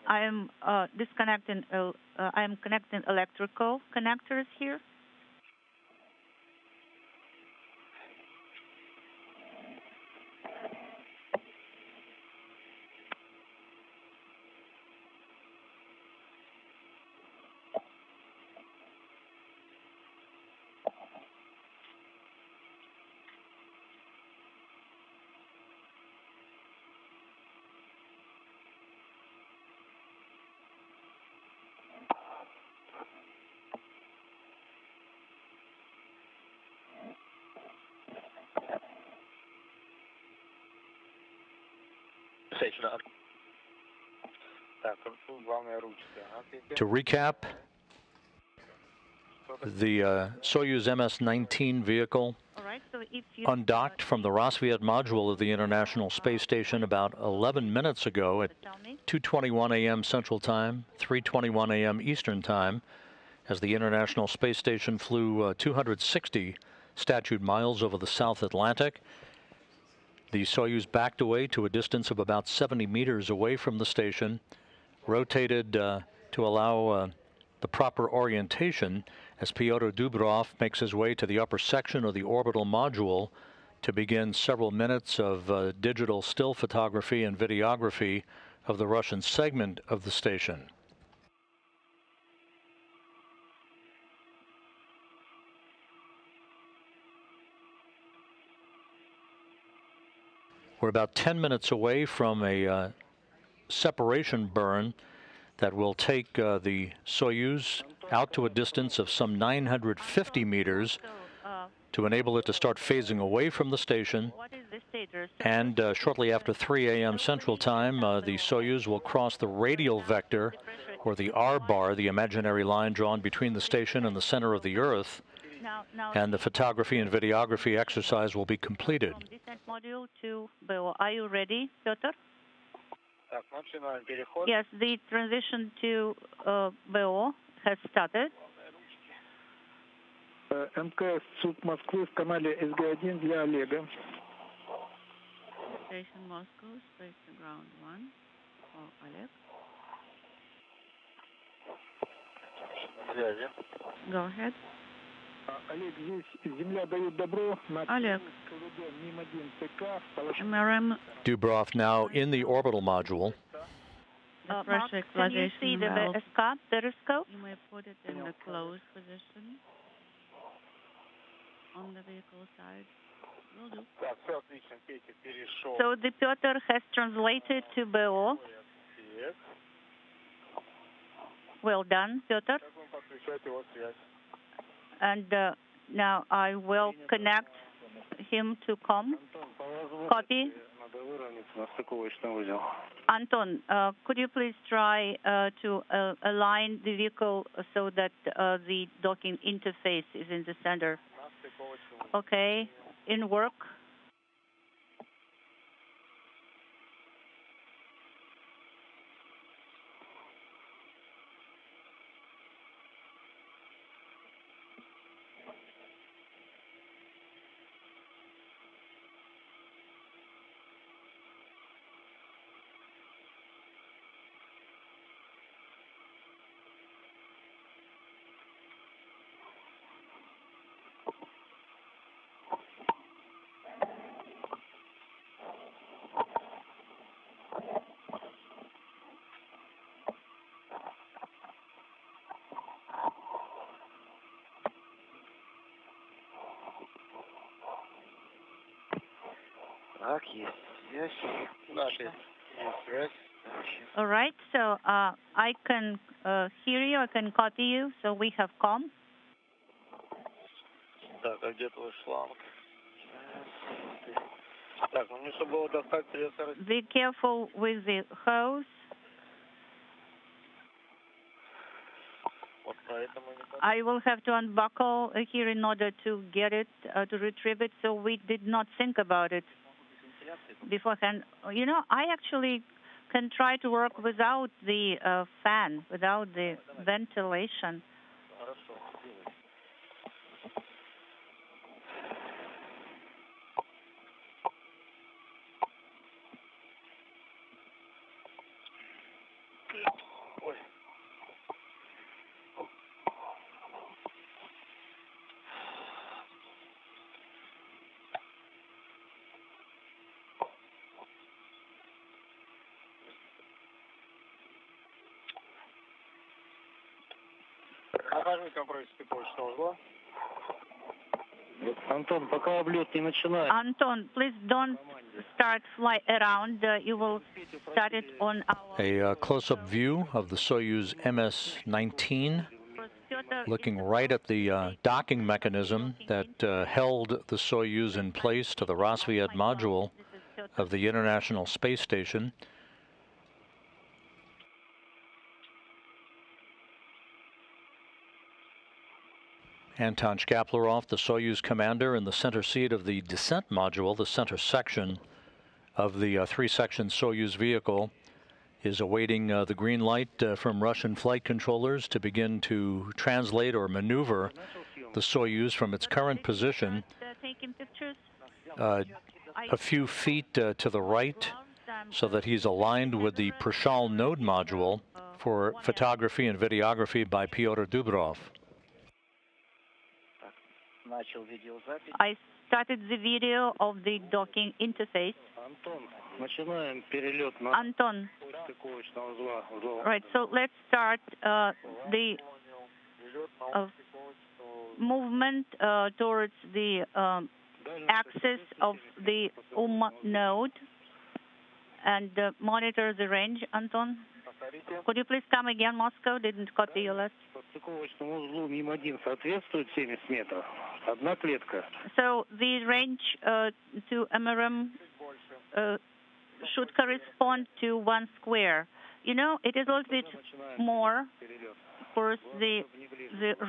I am disconnecting. I am connecting electrical connectors here. To recap, the Soyuz MS-19 vehicle undocked from the Rassvet module of the International Space Station about 11 minutes ago at 2:21 a.m. Central Time, 3:21 a.m. Eastern Time, as the International Space Station flew 260 statute miles over the South Atlantic. The Soyuz backed away to a distance of about 70 meters away from the station, rotated to allow the proper orientation as Pyotr Dubrov makes his way to the upper section of the orbital module to begin several minutes of digital still photography and videography of the Russian segment of the station. We're about 10 minutes away from a separation burn that will take the Soyuz out to a distance of some 950 meters to enable it to start phasing away from the station. And shortly after 3 a.m. Central Time, the Soyuz will cross the radial vector, or the R bar, the imaginary line drawn between the station and the center of the Earth, and the photography and videography exercise will be completed. Descent module to BO. Are you ready, Pyotr? Yes, the transition to BO has started. МКС ЦУП Москвы в канале СГ-1 для Олега. Station Moscow, space to ground 1 for Oleg. Go ahead. Олег, здесь Земля дает добро на Oleg. МИМ-1 ТК. MRM. Dubrov now in the orbital module. Mark, can you see the periscope? You may put it in the closed position on the vehicle side. Will do. So the Pyotr has translated to BO. Well done, Pyotr. And now I will connect him to COM. Copy. Anton, could you please try to align the vehicle so that the docking interface is in the center? Okay, in work. All right, so I can hear you, I can copy you, so we have COM. Так, а где твой шланг? Так, ну мне чтобы было достать, придется... Be careful with the hose. Вот поэтому не... I will have to unbuckle here in order to get it, to retrieve it, so we did not think about it beforehand. You know, I actually can try to work without the fan, without the ventilation. Хорошо. Ой. Нахожусь напротив стыковочного узла. Антон, пока облет не начинает. Anton, please don't start fly around. You will start it on our... A close-up view of the Soyuz MS-19, looking right at the docking mechanism that held the Soyuz in place to the Rassvet module of the International Space Station. Anton Shkaplerov, the Soyuz commander, in the center seat of the descent module, the center section of the three-section Soyuz vehicle, is awaiting the green light from Russian flight controllers to begin to translate or maneuver the Soyuz from its current position a few feet to the right, so that he's aligned with the Prishal node module for photography and videography by Pyotr Dubrov. I started the video of the docking interface. Anton. Right, so let's start the movement towards the axis of the node and monitor the range, Anton. Could you please come again, Moscow? Didn't copy your last. So the range to MRM should correspond to 1 square. You know, it is a little bit more. Of course, the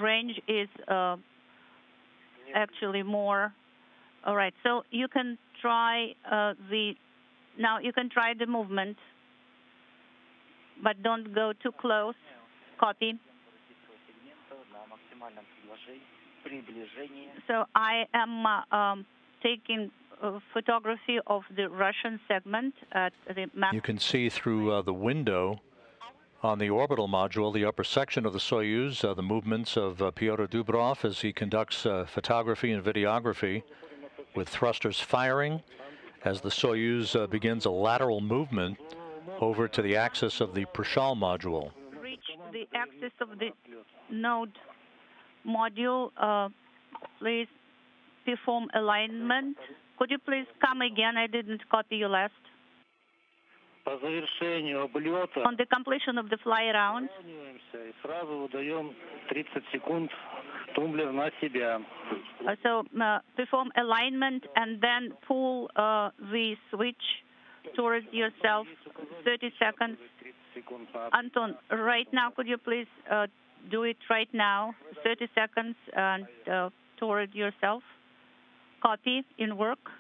range is actually more. All right, so you can try now you can try the movement, but don't go too close. Copy. So I am taking photography of the Russian segment at the map. You can see through the window on the orbital module, the upper section of the Soyuz, the movements of Pyotr Dubrov as he conducts photography and videography with thrusters firing as the Soyuz begins a lateral movement over to the axis of the Prishal module. Reach the axis of the node module. Please perform alignment. Could you please come again? I didn't copy you last. По завершению облета On the completion of the fly around, сразу выдаем 30 секунд тумблер на себя. So perform alignment and then pull the switch towards yourself. 30 seconds. Anton, right now, could you please do it right now? 30 seconds and toward yourself. Copy in work.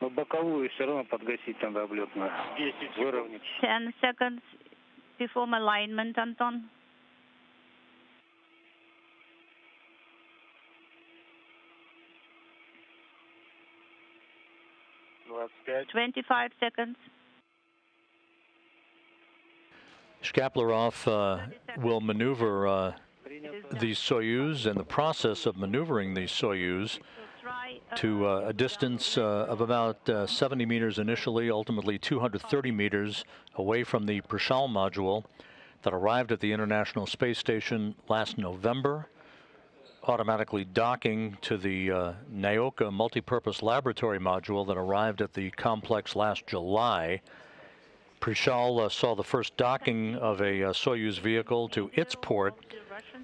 Но боковую все равно подгасить надо облетную. 10 выровнять. 10 seconds. Perform alignment, Anton. $25. 25 seconds. Shkaplerov will maneuver the Soyuz, and the process of maneuvering the Soyuz to a distance of about 70 meters initially, ultimately 230 meters away from the Prishal module that arrived at the International Space Station last November, automatically docking to the Naoka multipurpose laboratory module that arrived at the complex last July. Prishal saw the first docking of a Soyuz vehicle to its port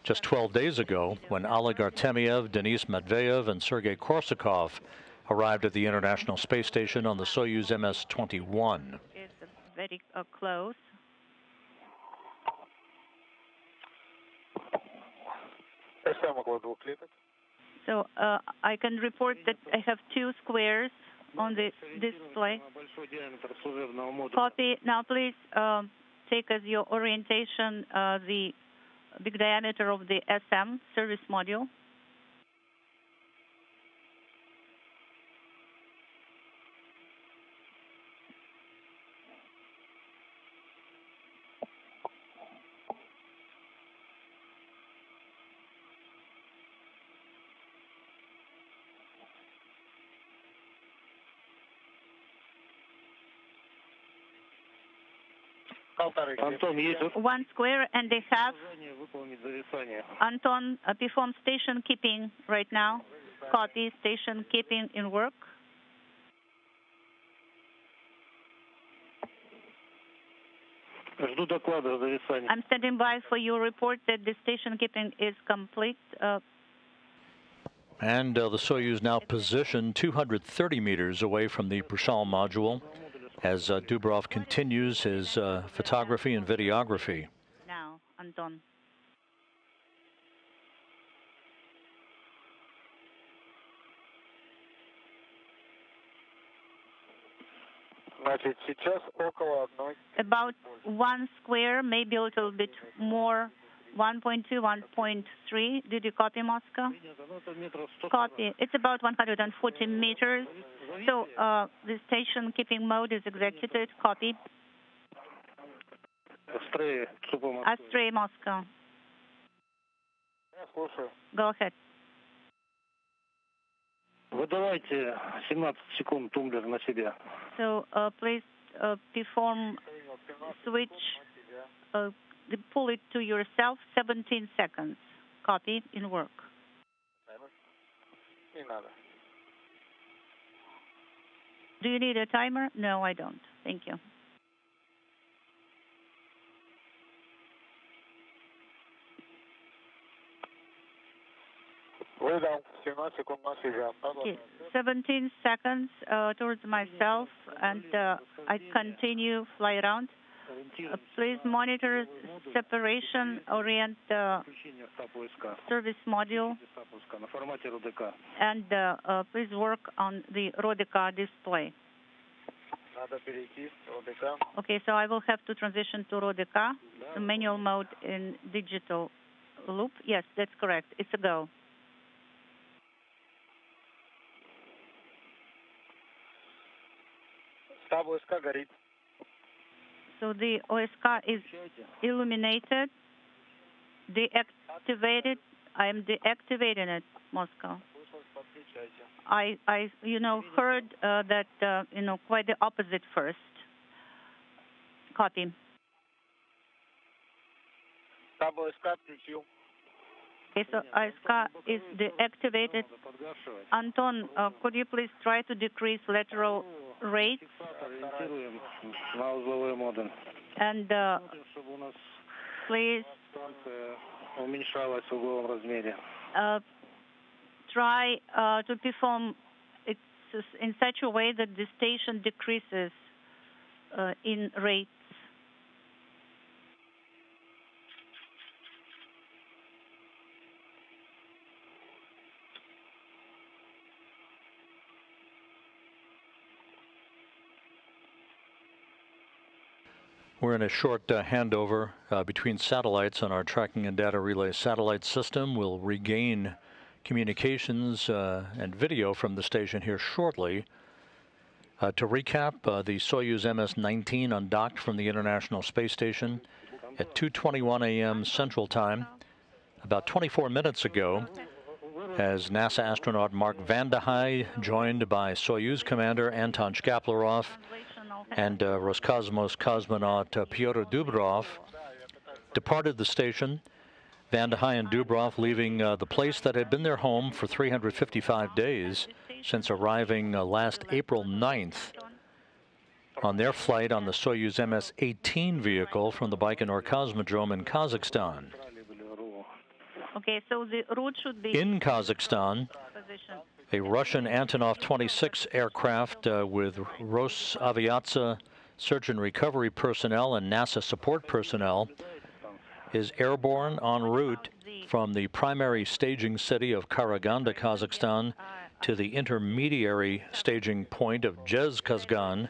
just 12 days ago when Oleg Artemyev, Denis Medvedev, and Sergei Korsakov arrived at the International Space Station on the Soyuz MS-21. It's very close. So I can report that I have 2 squares on the display. Copy. Now please take as your orientation the big diameter of the SM service module. Антон, 1 square and a half. Anton, perform station keeping right now. Copy, station keeping in work. Жду доклада о зависании. I'm standing by for your report that the station keeping is complete. And the Soyuz now positioned 230 meters away from the Prishal module as Dubrov continues his photography and videography. Now, Anton. About 1 square, maybe a little bit more, 1.2, 1.3. Did you copy, Moscow? Copy. It's about 140 meters. So the station keeping mode is executed. Copy. Astray, Moscow. Go ahead. Выдавайте 17 секунд тумблер на себя. So please perform switch, pull it to yourself, 17 seconds. Copy, in work. Do you need a timer? No, I don't. Thank you. Okay, 17 seconds towards myself, and I continue fly around. Please monitor separation, orient service module, and please work on the RODECA display. Okay, so I will have to transition to RODECA, the manual mode in digital loop. Yes, that's correct. It's a go. So the OSK is illuminated, deactivated. I am deactivating it, Moscow. I heard that, quite the opposite first. Copy. Okay, so OSK is deactivated. Anton, could you please try to decrease lateral rates? And please try to perform it in such a way that the station decreases in rates. We're in a short handover between satellites on our tracking and data relay satellite system. We'll regain communications and video from the station here shortly. To recap, the Soyuz MS-19 undocked from the International Space Station at 2:21 a.m. Central Time about 24 minutes ago, as NASA astronaut Mark Vande Hei, joined by Soyuz commander Anton Shkaplerov and Roscosmos cosmonaut Pyotr Dubrov, departed the station. Vande Hei and Dubrov leaving the place that had been their home for 355 days since arriving last April 9th on their flight on the Soyuz MS-18 vehicle from the Baikonur Cosmodrome in Kazakhstan. Okay, so the route should be in Kazakhstan. position. A Russian Antonov 26 aircraft with Rosaviatsia search and recovery personnel and NASA support personnel is airborne en route from the primary staging city of Karaganda, Kazakhstan, to the intermediary staging point of Zhezkazgan,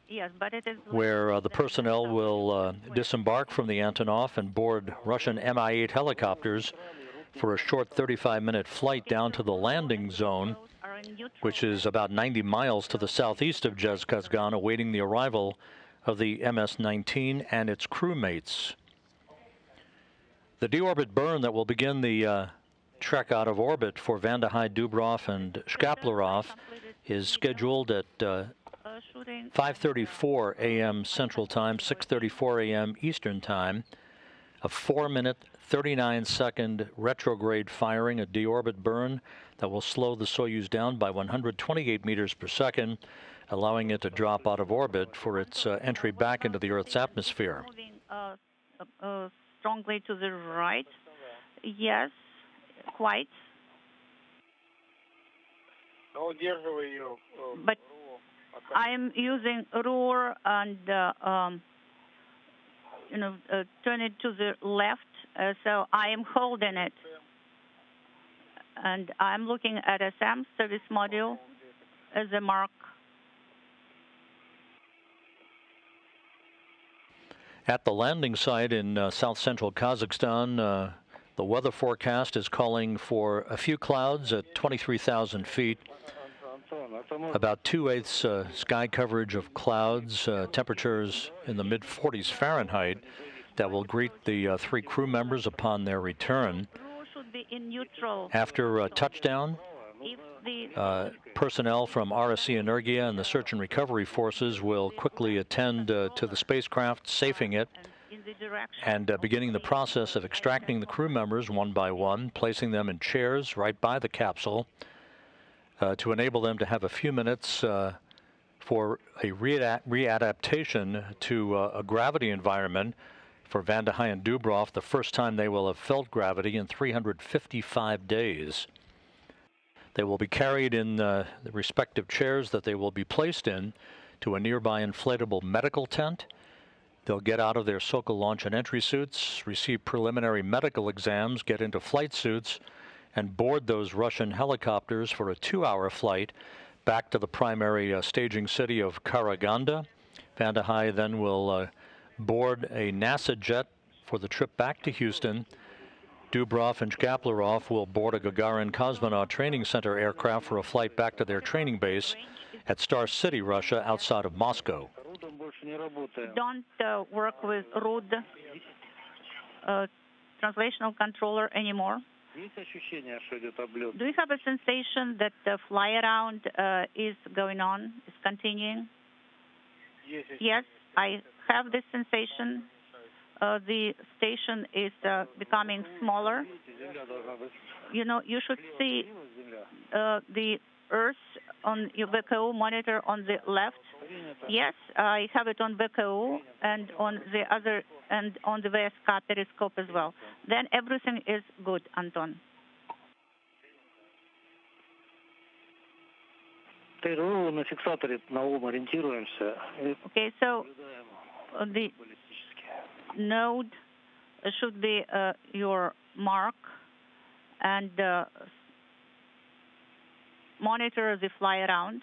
Yes, but it is where the personnel will disembark from the Antonov and board Russian Mi-8 helicopters for a short 35-minute flight down to the landing zone, which is about 90 miles to the southeast of Zhezkazgan, awaiting the arrival of the MS-19 and its crewmates. The deorbit burn that will begin the trek out of orbit for Van de Heij, Dubrov, and Shkaplerov is scheduled at 5:34 a.m. Central Time, 6:34 a.m. Eastern Time. A 4-minute, 39-second retrograde firing, a deorbit burn that will slow the Soyuz down by 128 meters per second, allowing it to drop out of orbit for its entry back into the Earth's atmosphere. Moving strongly to the right. Yes, quite. But I'm using roar and turn it to the left, so I am holding it. And I'm looking at SM service module as a mark. At the landing site in south-central Kazakhstan, the weather forecast is calling for a few clouds at 23,000 feet, about 2/8 sky coverage of clouds, temperatures in the mid-40s Fahrenheit that will greet the 3 crew members upon their return. After touchdown, personnel from RSC Energia and the search and recovery forces will quickly attend to the spacecraft, safing it, and beginning the process of extracting the crew members one by one, placing them in chairs right by the capsule to enable them to have a few minutes for a readaptation to a gravity environment for Van de Heij and Dubrov, the first time they will have felt gravity in 355 days. They will be carried in the respective chairs that they will be placed in to a nearby inflatable medical tent. They'll get out of their Sokol launch and entry suits, receive preliminary medical exams, get into flight suits, and board those Russian helicopters for a 2-hour flight back to the primary staging city of Karaganda. Van de Heij then will board a NASA jet for the trip back to Houston. Dubrov and Shkaplerov will board a Gagarin Cosmonaut Training Center aircraft for a flight back to their training base at Star City, Russia, outside of Moscow. Don't work with RUD translational controller anymore. Do you have a sensation that the fly around is going on, is continuing? Yes, I have this sensation. The station is becoming smaller. You should see the Earth on your VKO monitor on the left. Yes, I have it on VKO and on the other and on the VSK periscope as well. Then everything is good, Anton. Okay, so the node should be your mark, and monitor the fly around.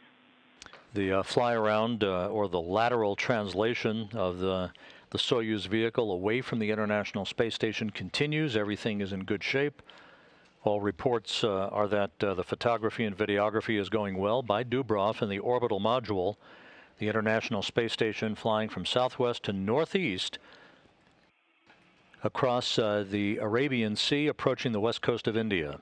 The fly around or the lateral translation of the Soyuz vehicle away from the International Space Station continues. Everything is in good shape. All reports are that the photography and videography is going well by Dubrov and the orbital module, the International Space Station flying from southwest to northeast across the Arabian Sea, approaching the west coast of India.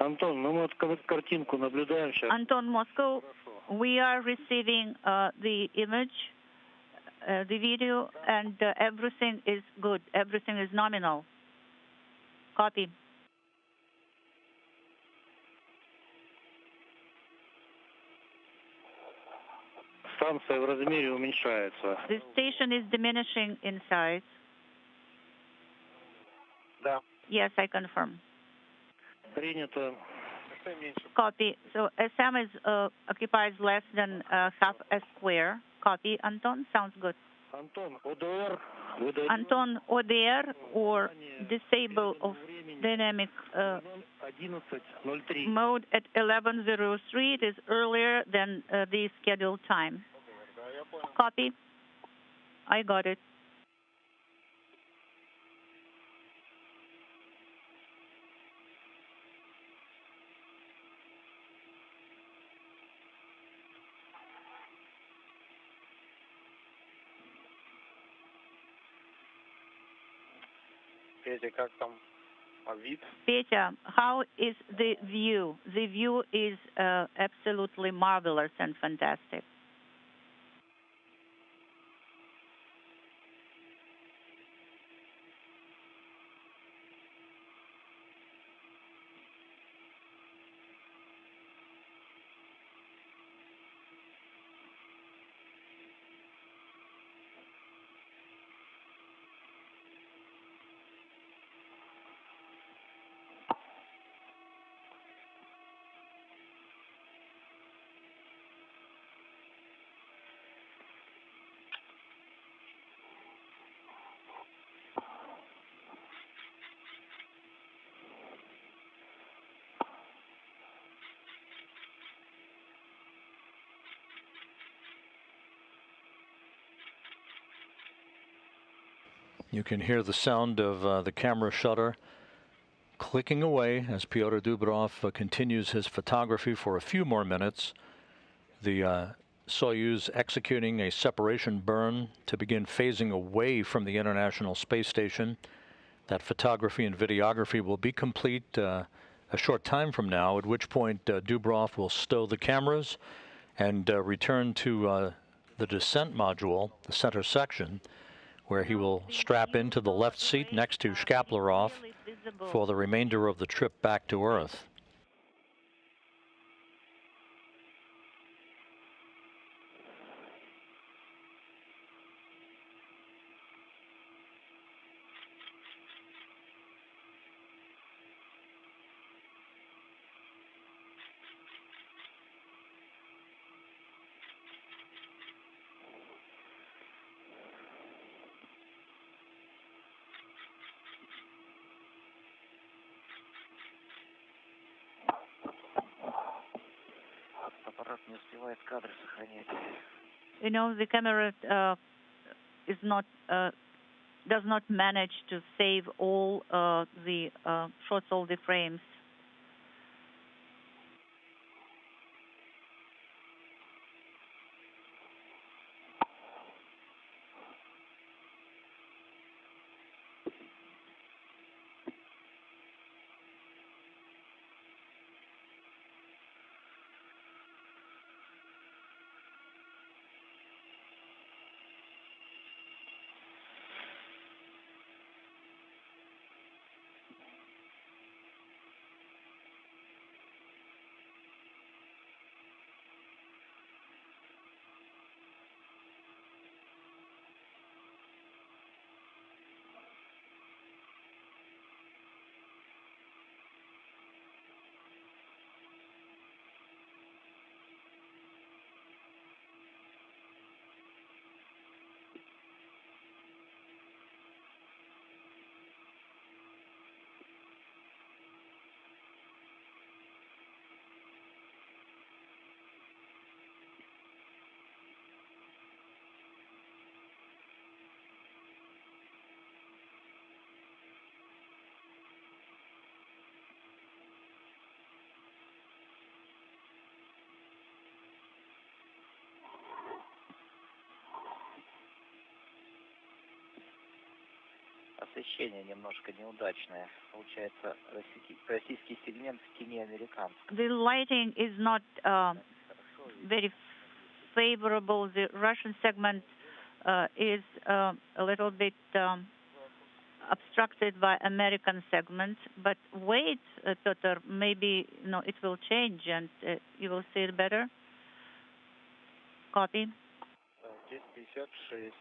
Антон, мы вот картинку наблюдаем сейчас. Anton, Moscow, we are receiving the image, the video, and everything is good. Everything is nominal. Copy. Станция в размере уменьшается. The station is diminishing in size. Да. Yes, I confirm. Принято. Copy. So SM is occupies less than half a square. Copy, Anton. Sounds good. Антон, ОДР. выдает Anton, ODR or disable of dynamic 11:03. mode at 11:03. It is earlier than the scheduled time. Copy. I got it. Петя, как там вид? Petya, how is the view? The view is absolutely marvelous and fantastic. You can hear the sound of the camera shutter clicking away as Pyotr Dubrov continues his photography for a few more minutes. The Soyuz executing a separation burn to begin phasing away from the International Space Station. That photography and videography will be complete a short time from now, at which point Dubrov will stow the cameras and return to the descent module, the center section, where he will strap into the left seat next to Shkaplerov for the remainder of the trip back to Earth. You know, the camera is not does not manage to save all the shots, all the frames. Освещение немножко неудачное. Получается, российский сегмент в тени американского. The lighting is not very favorable. The Russian segment is a little bit obstructed by American segment. But wait, Piotr, maybe it will change and you will see it better. Copy. 10:56.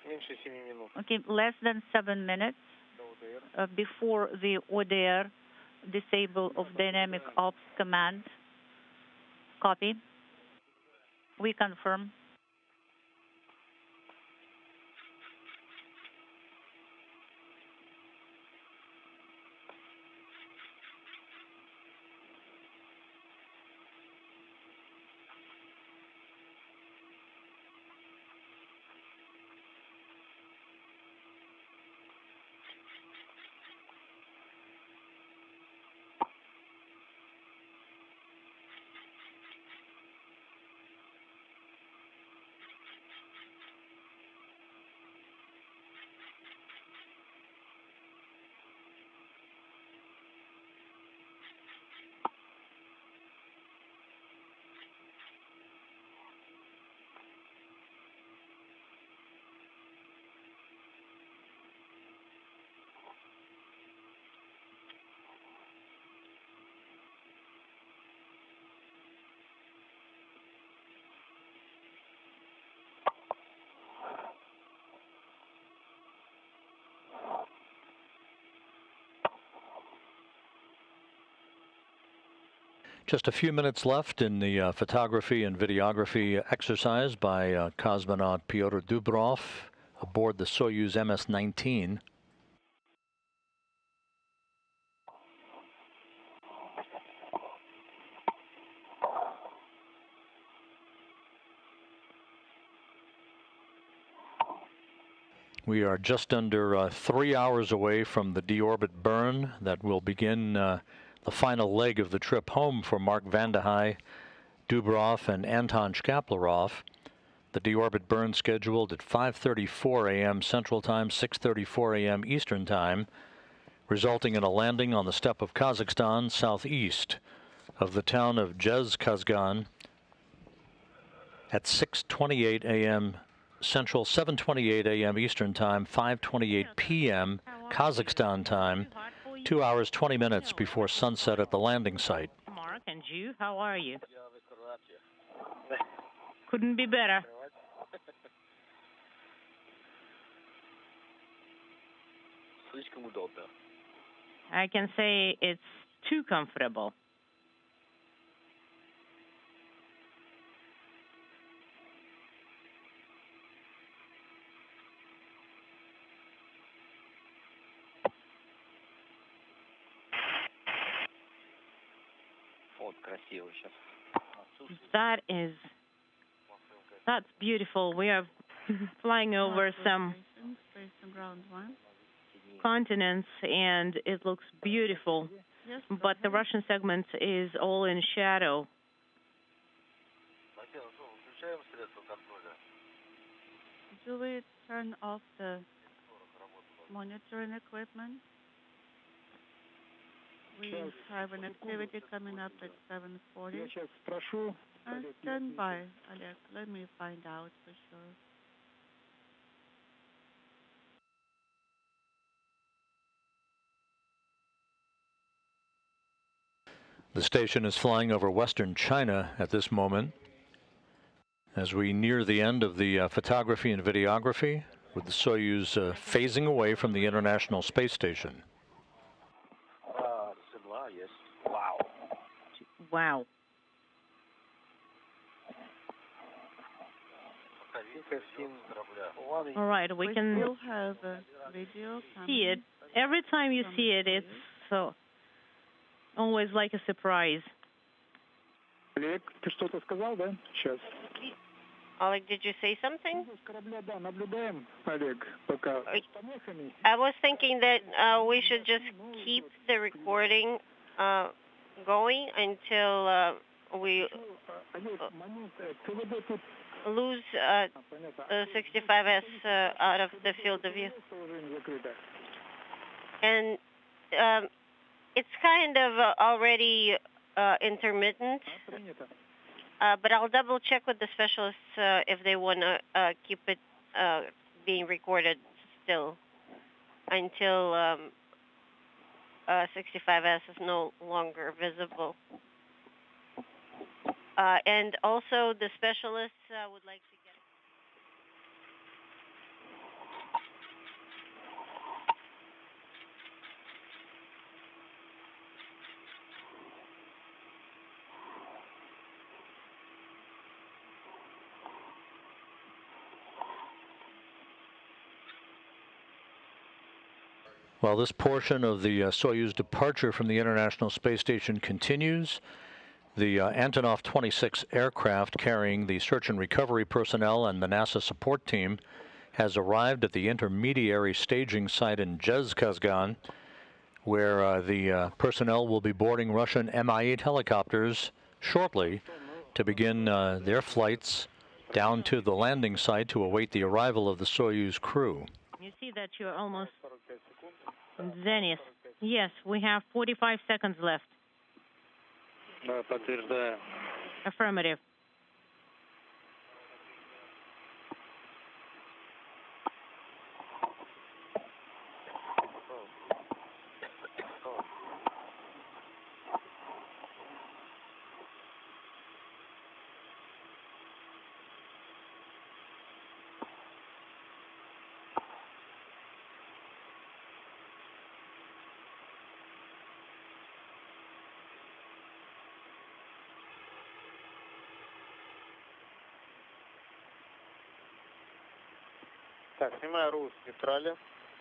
Меньше 7 минут. Okay, less than 7 minutes before the ODR disable of dynamic ops command. Copy. We confirm. Just a few minutes left in the photography and videography exercise by cosmonaut Pyotr Dubrov aboard the Soyuz MS-19. We are just under 3 hours away from the deorbit burn that will begin the final leg of the trip home for Mark Vande Hei, Dubrov, and Anton Shkaplerov. The deorbit burn scheduled at 5:34 a.m. Central Time, 6:34 a.m. Eastern Time, resulting in a landing on the steppe of Kazakhstan southeast of the town of Jezkazgan at 6:28 a.m. Central, 7:28 a.m. Eastern Time, 5:28 p.m. Kazakhstan time, 2 hours 20 minutes before sunset at the landing site. Mark and you, how are you? Couldn't be better. I can say it's too comfortable. That's beautiful. We are flying over some continents and it looks beautiful, but the Russian segment is all in shadow. Do we turn off the monitoring equipment? We have an activity coming up at 7:40. Stand by, Alex. Let me find out for sure. The station is flying over western China at this moment as we near the end of the photography and videography, with the Soyuz phasing away from the International Space Station. Wow. All right, we can still have a video see it. Every time you see it, it's so always like a surprise. Олег, ты что-то сказал, да? Сейчас. Oleg, did you say something? С корабля, да, наблюдаем, Олег, пока. I was thinking that we should just keep the recording going until we... lose 65S out of the field of view. And it's kind of already intermittent, but I'll double check with the specialists if they want to keep it being recorded still until 65S is no longer visible. And also the specialists would like to get... While this portion of the Soyuz departure from the International Space Station continues, the Antonov 26 aircraft carrying the search and recovery personnel and the NASA support team has arrived at the intermediary staging site in Zhezkazgan, where the personnel will be boarding Russian Mi-8 helicopters shortly to begin their flights down to the landing site to await the arrival of the Soyuz crew. You see that you're almost in zenith. Yes, we have 45 seconds left. Affirmative.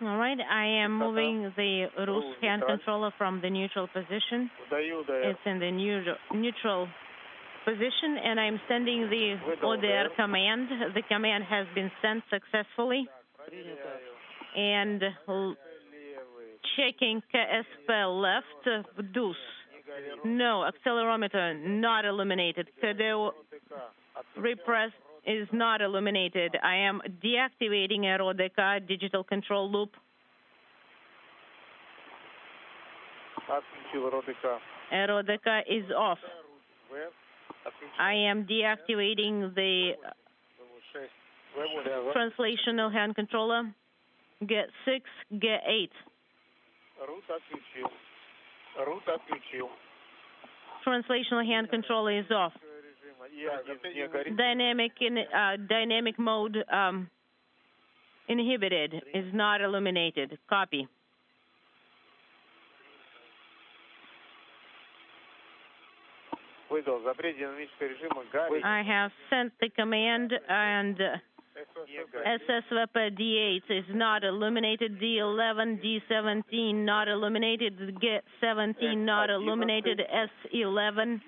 All right, I am moving the Rus hand controller from the neutral position. It's in the neutral position, and I'm sending the ODR command. The command has been sent successfully. And checking KSP left, DUS. No, accelerometer not illuminated. KDO repressed is not illuminated. I am deactivating RODK digital control loop. RODK is off. I am deactivating the translational hand controller. Get 6, get 8. Translational hand controller is off. Dynamic mode inhibited, is not illuminated. Copy. I have sent the command, and SSVP D8 is not illuminated. D11, D17 not illuminated. G17 not illuminated. S11.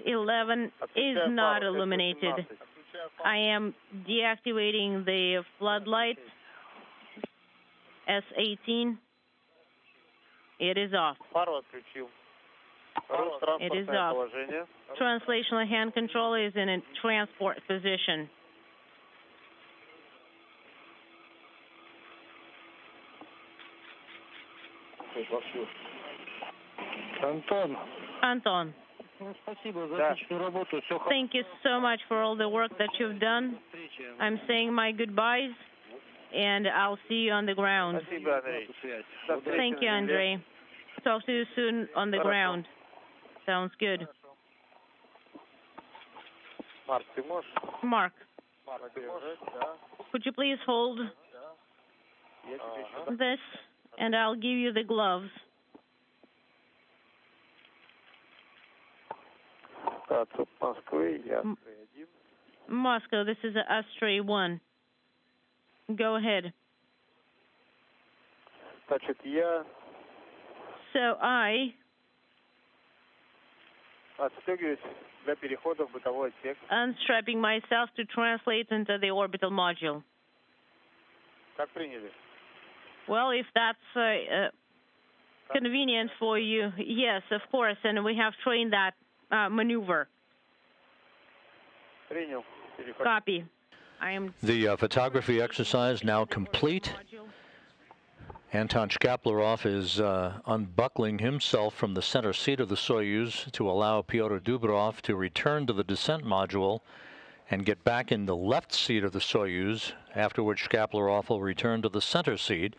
S11 is not illuminated. I am deactivating the floodlight. S18. It is off. It is off. Translational hand control is in a transport position. Anton. Thank you so much for all the work that you've done. I'm saying my goodbyes, and I'll see you on the ground. Thank you, Andrei. Talk to you soon on the ground. Sounds good. Mark, could you please hold this, and I'll give you the gloves. Moscow, this is Astray 1. Go ahead. So I unstrapping myself to translate into the orbital module. Well, if that's convenient for you. Yes, of course, and we have trained that maneuver. Copy. The photography exercise now complete. Anton Shkaplerov is unbuckling himself from the center seat of the Soyuz to allow Pyotr Dubrov to return to the descent module and get back in the left seat of the Soyuz, after which Shkaplerov will return to the center seat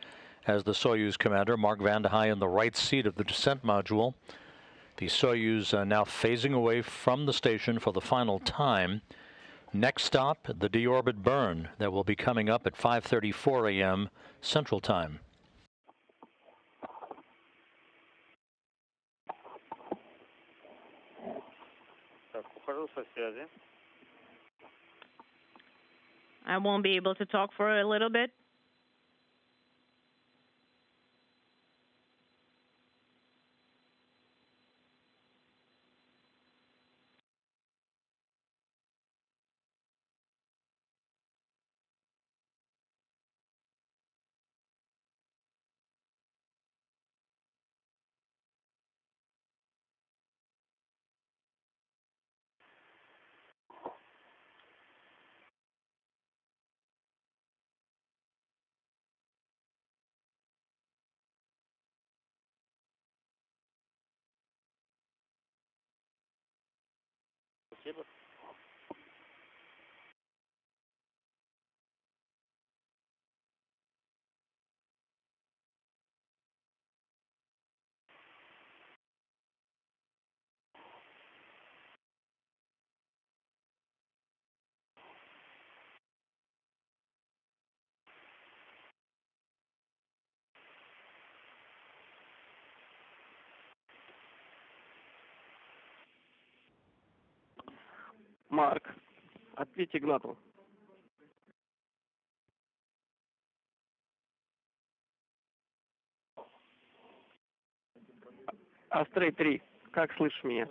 as the Soyuz commander, Mark Vande Hei, in the right seat of the descent module. The Soyuz now phasing away from the station for the final time. Next stop, the deorbit burn that will be coming up at 5:34 a.m. Central Time. I won't be able to talk for a little bit. Марк, ответь Игнату. Астрей 3, как слышишь меня?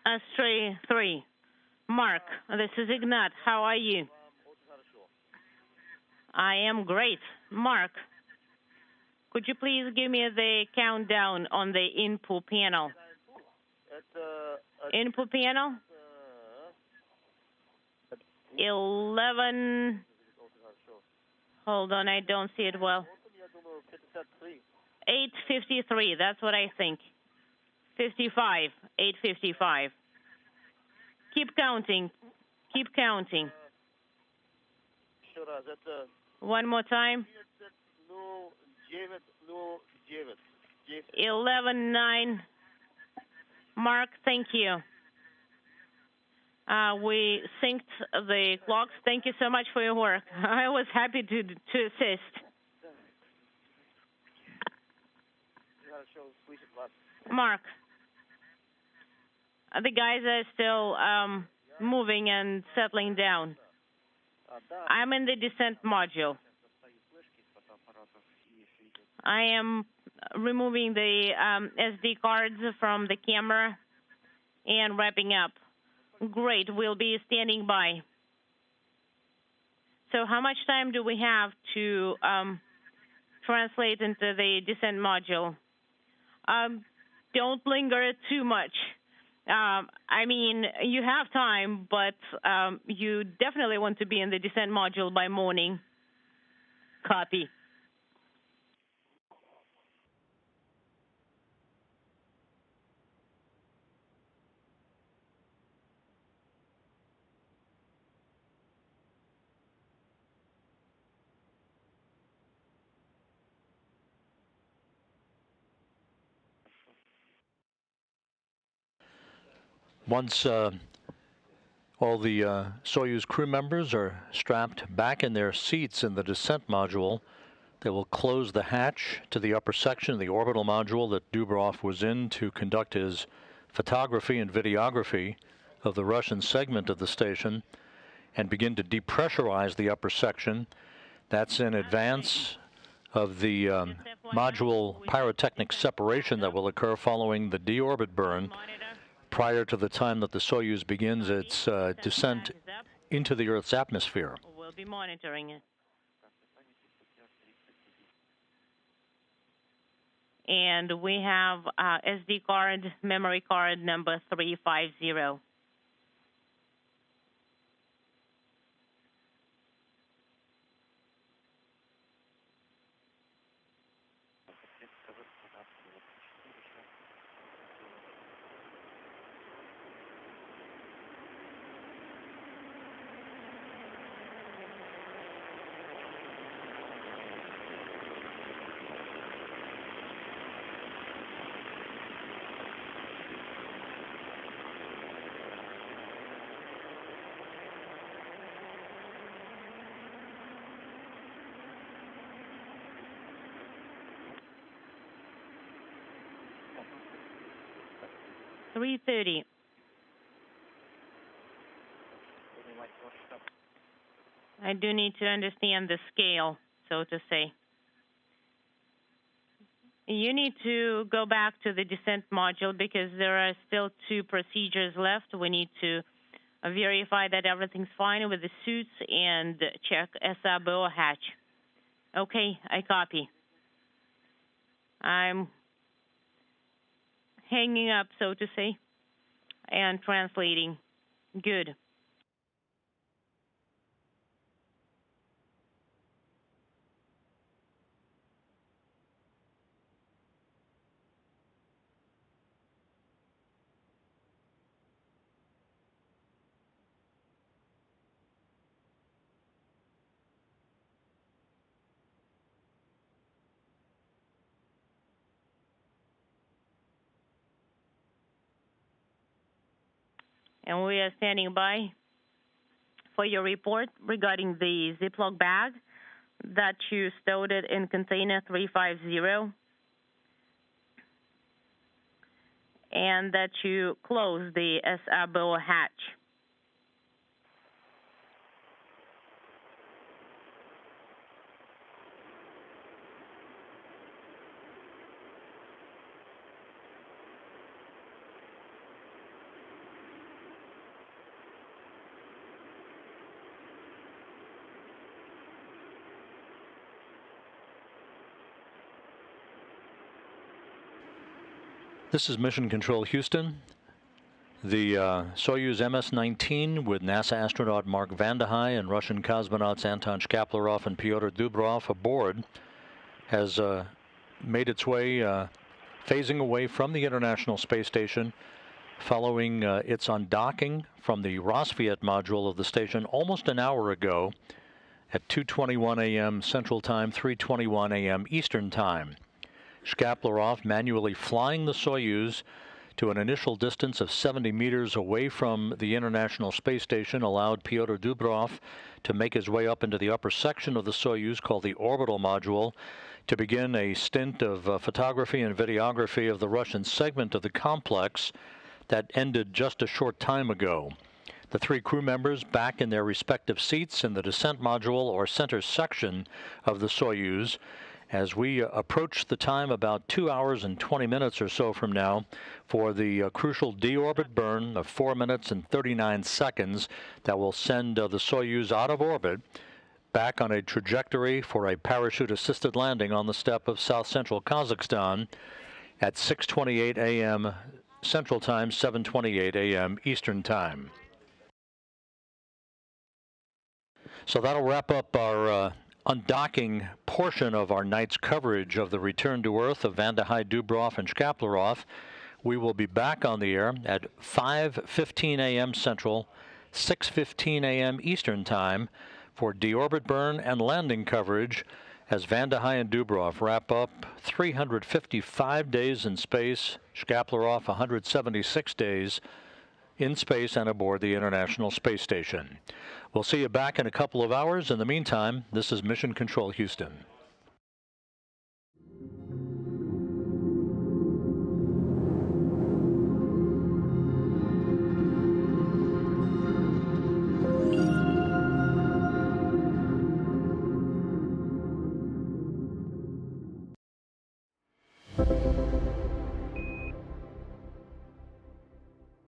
Astray 3. Mark, this is Ignat. How are you? I am great. Mark, could you please give me the countdown on the input panel? Input panel? 11. Hold on, I don't see it well. 8:53, that's what I think. 55, 8:55. Keep counting. Keep counting. One more time. 11:09. Mark, thank you. We synced the clocks. Thank you so much for your work. I was happy to assist. Mark, the guys are still moving and settling down. I'm in the descent module. I am removing the SD cards from the camera and wrapping up. Great, we'll be standing by. So how much time do we have to translate into the descent module? Don't linger too much. I mean, you have time, but you definitely want to be in the descent module by morning. Copy. Once all the Soyuz crew members are strapped back in their seats in the descent module, they will close the hatch to the upper section of the orbital module that Dubrov was in to conduct his photography and videography of the Russian segment of the station, and begin to depressurize the upper section. That's in advance of the module pyrotechnic separation that will occur following the deorbit burn prior to the time that the Soyuz begins its descent into the Earth's atmosphere. We'll be monitoring it. And we have SD card, memory card number 350. .330. I do need to understand the scale, so to say. You need to go back to the descent module because there are still 2 procedures left. We need to verify that everything's fine with the suits and check SRBO hatch. Okay, I copy. I'm hanging up, so to say, and translating. Good. And we are standing by for your report regarding the Ziploc bag that you stowed it in container 350 and that you closed the SRBO hatch. This is Mission Control Houston. The Soyuz MS-19 with NASA astronaut Mark Vande Hei and Russian cosmonauts Anton Shkaplerov and Pyotr Dubrov aboard has made its way, phasing away from the International Space Station following its undocking from the Rassvet module of the station almost an hour ago at 2:21 a.m. Central Time, 3:21 a.m. Eastern Time. Shkaplerov manually flying the Soyuz to an initial distance of 70 meters away from the International Space Station allowed Pyotr Dubrov to make his way up into the upper section of the Soyuz called the orbital module to begin a stint of photography and videography of the Russian segment of the complex that ended just a short time ago. The 3 crew members back in their respective seats in the descent module or center section of the Soyuz as we approach the time about 2 hours and 20 minutes or so from now for the crucial deorbit burn of 4 minutes and 39 seconds that will send the Soyuz out of orbit back on a trajectory for a parachute-assisted landing on the steppe of south-central Kazakhstan at 6:28 a.m. Central Time, 7:28 a.m. Eastern Time. So that'll wrap up our undocking portion of our night's coverage of the return to Earth of Vande Hei, Dubrov, and Shkaplerov. We will be back on the air at 5:15 a.m. Central, 6:15 a.m. Eastern Time for deorbit burn and landing coverage as Vande Hei and Dubrov wrap up 355 days in space, Shkaplerov 176 days in space and aboard the International Space Station. We'll see you back in a couple of hours. In the meantime, this is Mission Control Houston.